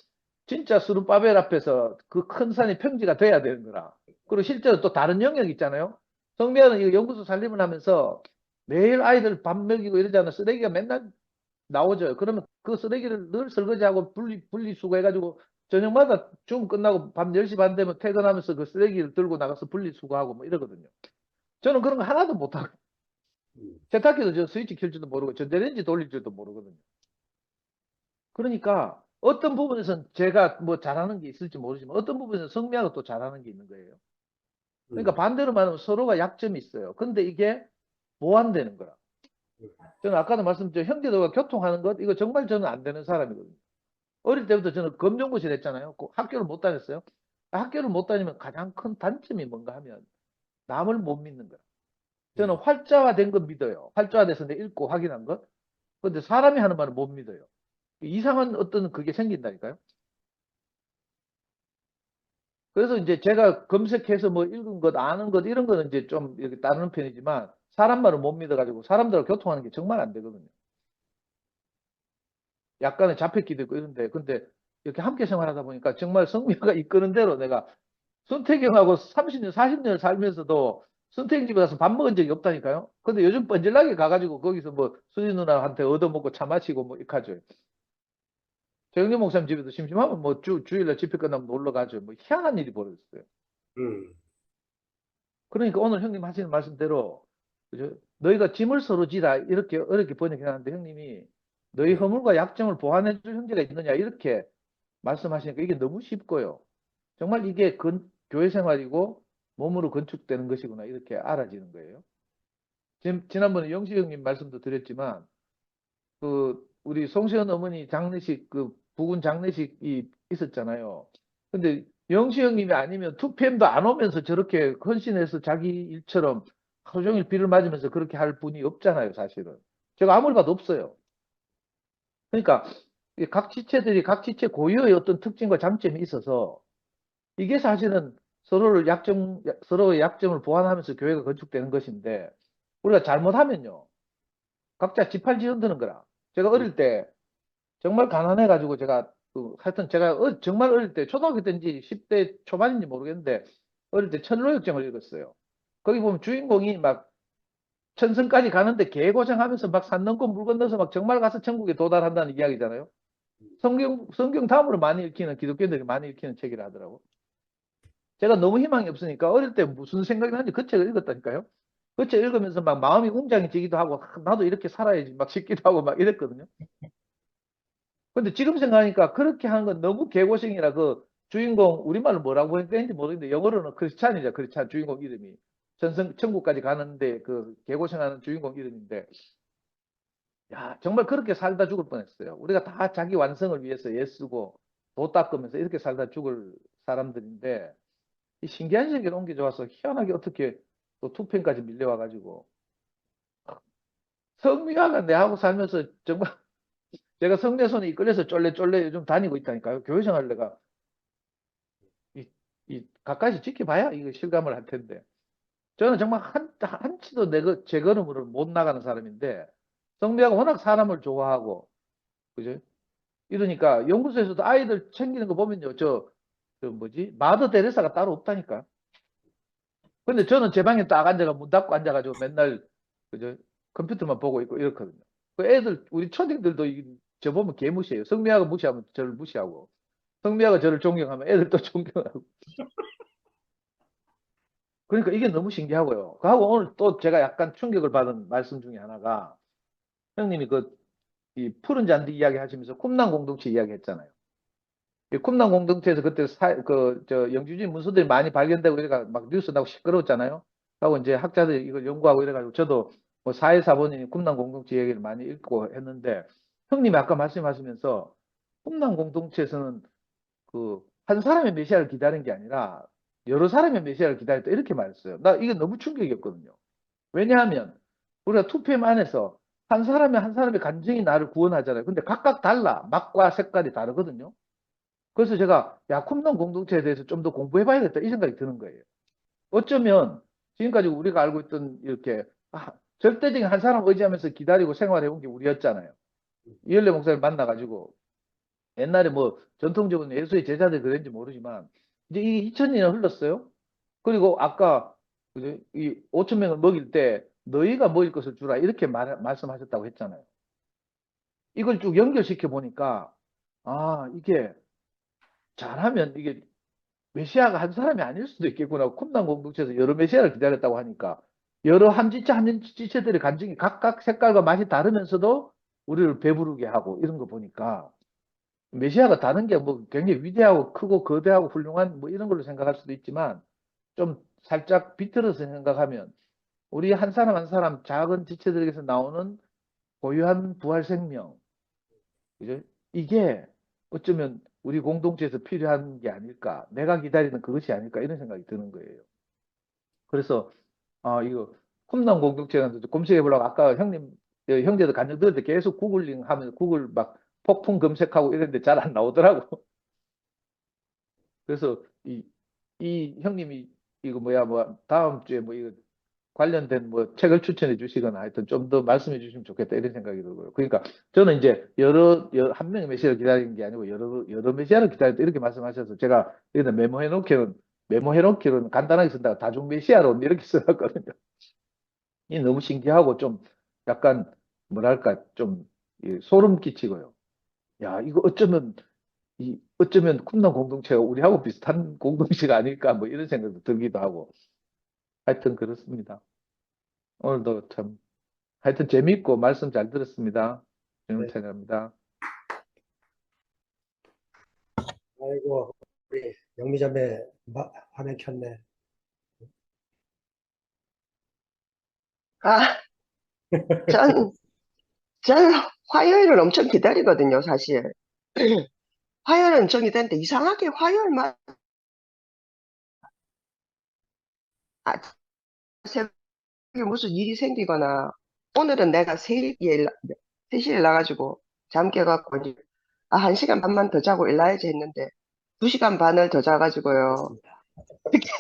진짜 수르바벨 앞에서 그 큰 산이 평지가 돼야 되는 거라. 그리고 실제로 또 다른 영역 있잖아요. 성미아는 이 연구소 살림을 하면서 매일 아이들 밥 먹이고 이러잖아요. 쓰레기가 맨날 나오죠. 그러면 그 쓰레기를 늘 설거지하고 분리수거해가지고 저녁마다 중 끝나고 밤 10시 반 되면 퇴근하면서 그 쓰레기를 들고 나가서 분리수거하고 뭐 이러거든요. 저는 그런 거 하나도 못하고 세탁기도 저 스위치 켤 줄도 모르고 전자레인지 돌릴 줄도 모르거든요. 그러니까 어떤 부분에서는 제가 뭐 잘하는 게 있을지 모르지만 어떤 부분에서는 성미하고 또 잘하는 게 있는 거예요. 그러니까 반대로 말하면 서로가 약점이 있어요. 근데 이게 보완되는 거라. 저는 아까도 말씀드렸죠. 형제들과 교통하는 것 이거 정말 저는 안 되는 사람이거든요. 어릴 때부터 저는 검정고시를 했잖아요. 학교를 못 다녔어요. 학교를 못 다니면 가장 큰 단점이 뭔가 하면 남을 못 믿는 거야. 저는 활자화된 거 믿어요. 활자화돼서 내 읽고 확인한 것. 근데 사람이 하는 말을 못 믿어요. 이상한 어떤 그게 생긴다니까요. 그래서 이제 제가 검색해서 뭐 읽은 것, 아는 것 이런 거는 이제 좀 이렇게 따르는 편이지만 사람 말을 못 믿어가지고 사람들하고 교통하는 게 정말 안 되거든요. 약간의 잡혔기도 있고 이런데, 근데 이렇게 함께 생활하다 보니까 정말 성미아가 이끄는 대로 내가 손태경하고 30년, 40년 살면서도 손태경 집에 가서 밥 먹은 적이 없다니까요. 근데 요즘 뻔질나게 가가지고 거기서 뭐 수지 누나한테 얻어먹고 차 마시고 뭐 이렇게 하죠. 정영 목사님 집에도 심심하면 뭐 주일날 집회 끝나면 놀러 가죠. 뭐 희한한 일이 벌어졌어요. 음. 그러니까 오늘 형님 하시는 말씀대로, 그죠? 너희가 짐을 서로 지라 이렇게 어렵게 번역해놨는데 형님이 너희 허물과 약점을 보완해 줄 형제가 있느냐 이렇게 말씀하시니까 이게 너무 쉽고요. 정말 이게 교회 생활이고 몸으로 건축되는 것이구나 이렇게 알아지는 거예요. 지난번에 영식 형님 말씀도 드렸지만 그 우리 송시현 어머니 장례식 그 부군 장례식이 있었잖아요. 근데 영식 형님이 아니면 2PM도 안 오면서 저렇게 헌신해서 자기 일처럼 하루 종일 비를 맞으면서 그렇게 할 분이 없잖아요, 사실은. 제가 아무리 봐도 없어요. 그러니까 각 지체들이 각 지체 고유의 어떤 특징과 장점이 있어서 이게 사실은 서로의 약점을 보완하면서 교회가 건축되는 것인데 우리가 잘못하면요. 각자 지팔지연 드는 거라. 제가 어릴 때 정말 가난해가지고 제가 하여튼 제가 정말 어릴 때 초등학교 때인지 10대 초반인지 모르겠는데 어릴 때 천로역정을 읽었어요. 거기 보면 주인공이 막 천성까지 가는데 개고생하면서 막 산 넘고 물 건너서 막 정말 가서 천국에 도달한다는 이야기잖아요. 성경 다음으로 많이 읽히는 기독교인들이 많이 읽히는 책이라 하더라고. 제가 너무 희망이 없으니까 어릴 때 무슨 생각이 나는지 그 책을 읽었다니까요. 그 책 읽으면서 막 마음이 웅장해지기도 하고 나도 이렇게 살아야지 막 싶기도 하고 막 이랬거든요. 근데 지금 생각하니까 그렇게 하는 건 너무 개고생이라 그 주인공 우리말로 뭐라고 했는지 모르겠는데 영어로는 크리스찬이죠. 크리스찬 주인공 이름이. 천국까지 가는데 그 개고생하는 주인공 이름인데 야 정말 그렇게 살다 죽을 뻔했어요. 우리가 다 자기 완성을 위해서 애쓰고 도 닦으면서 이렇게 살다 죽을 사람들인데 이 신기한 세계를 옮겨줘서 희한하게 어떻게 또 투펜까지 밀려와가지고 성미아가 내하고 살면서 정말 제가 성내손에 이끌려서 쫄래쫄래 요즘 다니고 있다니까요. 교회 생활 내가 가까이서 지켜봐야 이거 실감을 할 텐데. 저는 정말 한치도 제 걸음으로 못 나가는 사람인데 성미아가 워낙 사람을 좋아하고 그죠? 이러니까 연구소에서도 아이들 챙기는 거 보면요. 저 뭐지? 마더 데레사가 따로 없다니까. 근데 저는 제 방에 딱 앉아가 문 닫고 앉아가지고 맨날 그죠? 컴퓨터만 보고 있고 이렇거든요. 그 애들 우리 초딩들도 저 보면 개무시해요. 성미아가 무시하면 저를 무시하고 성미아가 저를 존경하면 애들도 존경하고. 그러니까 이게 너무 신기하고요. 그하고 오늘 또 제가 약간 충격을 받은 말씀 중에 하나가 형님이 이 푸른 잔디 이야기 하시면서 쿰난 공동체 이야기 했잖아요. 이 쿰난 공동체에서 그때 영주주의 문서들이 많이 발견되고 이래가 막 뉴스 나고 시끄러웠잖아요. 하고 이제 학자들이 이걸 연구하고 이래가지고 저도 뭐 사회사본인이 쿰난 공동체 얘기를 많이 읽고 했는데 형님이 아까 말씀하시면서 쿰난 공동체에서는 한 사람의 메시아를 기다린 게 아니라 여러 사람의 메시아를 기다렸다 이렇게 말했어요. 나 이게 너무 충격이었거든요. 왜냐하면 우리가 2PM 안에서 한 사람의 감정이 나를 구원하잖아요. 근데 각각 달라. 맛과 색깔이 다르거든요. 그래서 제가 쿰난 공동체에 대해서 좀 더 공부해봐야겠다 이 생각이 드는 거예요. 어쩌면 지금까지 우리가 알고 있던 이렇게 절대적인 한 사람 의지하면서 기다리고 생활해온 게 우리였잖아요. 이열래 목사님 만나가지고 옛날에 뭐 전통적인 예수의 제자들 그랬는지 모르지만 이제 이게 2000년이 흘렀어요. 그리고 아까 이 5천 명을 먹일 때 너희가 먹일 것을 주라 이렇게 말씀하셨다고 했잖아요. 이걸 쭉 연결시켜 보니까 이게 잘하면 이게 메시아가 한 사람이 아닐 수도 있겠구나. 쿰난 공동체에서 여러 메시아를 기다렸다고 하니까 여러 한 지체들의 간증이 각각 색깔과 맛이 다르면서도 우리를 배부르게 하고 이런 거 보니까 메시아가 다른 게 뭐 굉장히 위대하고 크고 거대하고 훌륭한 뭐 이런 걸로 생각할 수도 있지만 좀 살짝 비틀어서 생각하면 우리 한 사람 한 사람 작은 지체들에게서 나오는 고유한 부활 생명 그죠? 이게 어쩌면 우리 공동체에서 필요한 게 아닐까 내가 기다리는 그것이 아닐까 이런 생각이 드는 거예요. 그래서 이거 쿰난 공동체는 검색해 보려고 아까 형제들 간증 들을 때 계속 구글링 하면서 구글 막 폭풍 검색하고 이랬는데 잘 안 나오더라고. 그래서 이 형님이 이거 뭐 다음 주에 뭐 이거 관련된 뭐 책을 추천해 주시거나 하여튼 좀 더 말씀해 주시면 좋겠다 이런 생각이 들고요. 그러니까 저는 이제 한 명의 메시아를 기다리는 게 아니고 여러 메시아를 기다린다 이렇게 말씀하셔서 제가 여기다 메모해 놓기로는 간단하게 쓴다고 다중 메시아론 이렇게 써놨거든요. 이 너무 신기하고 좀 약간 뭐랄까 좀 소름 끼치고요. 야, 이거 어쩌면 쿰난 공동체가 우리하고 비슷한 공동체가 아닐까 뭐 이런 생각도 들기도 하고 하여튼 그렇습니다. 오늘도 참 하여튼 재미있고 말씀 잘 들었습니다. 네. 감사합니다. 아이고, 우리 영미자매 화면 켰네. 아, 전 화요일을 엄청 기다리거든요, 사실. 화요일은 엄청 기다리는데 이상하게 화요일만 새벽에 무슨 일이 생기거나 오늘은 내가 3시에 나가지고 잠 깨갖고 이제 1시간 반만 더 자고 일나야지 했는데 2시간 반을 더 자가지고요. 그렇습니다.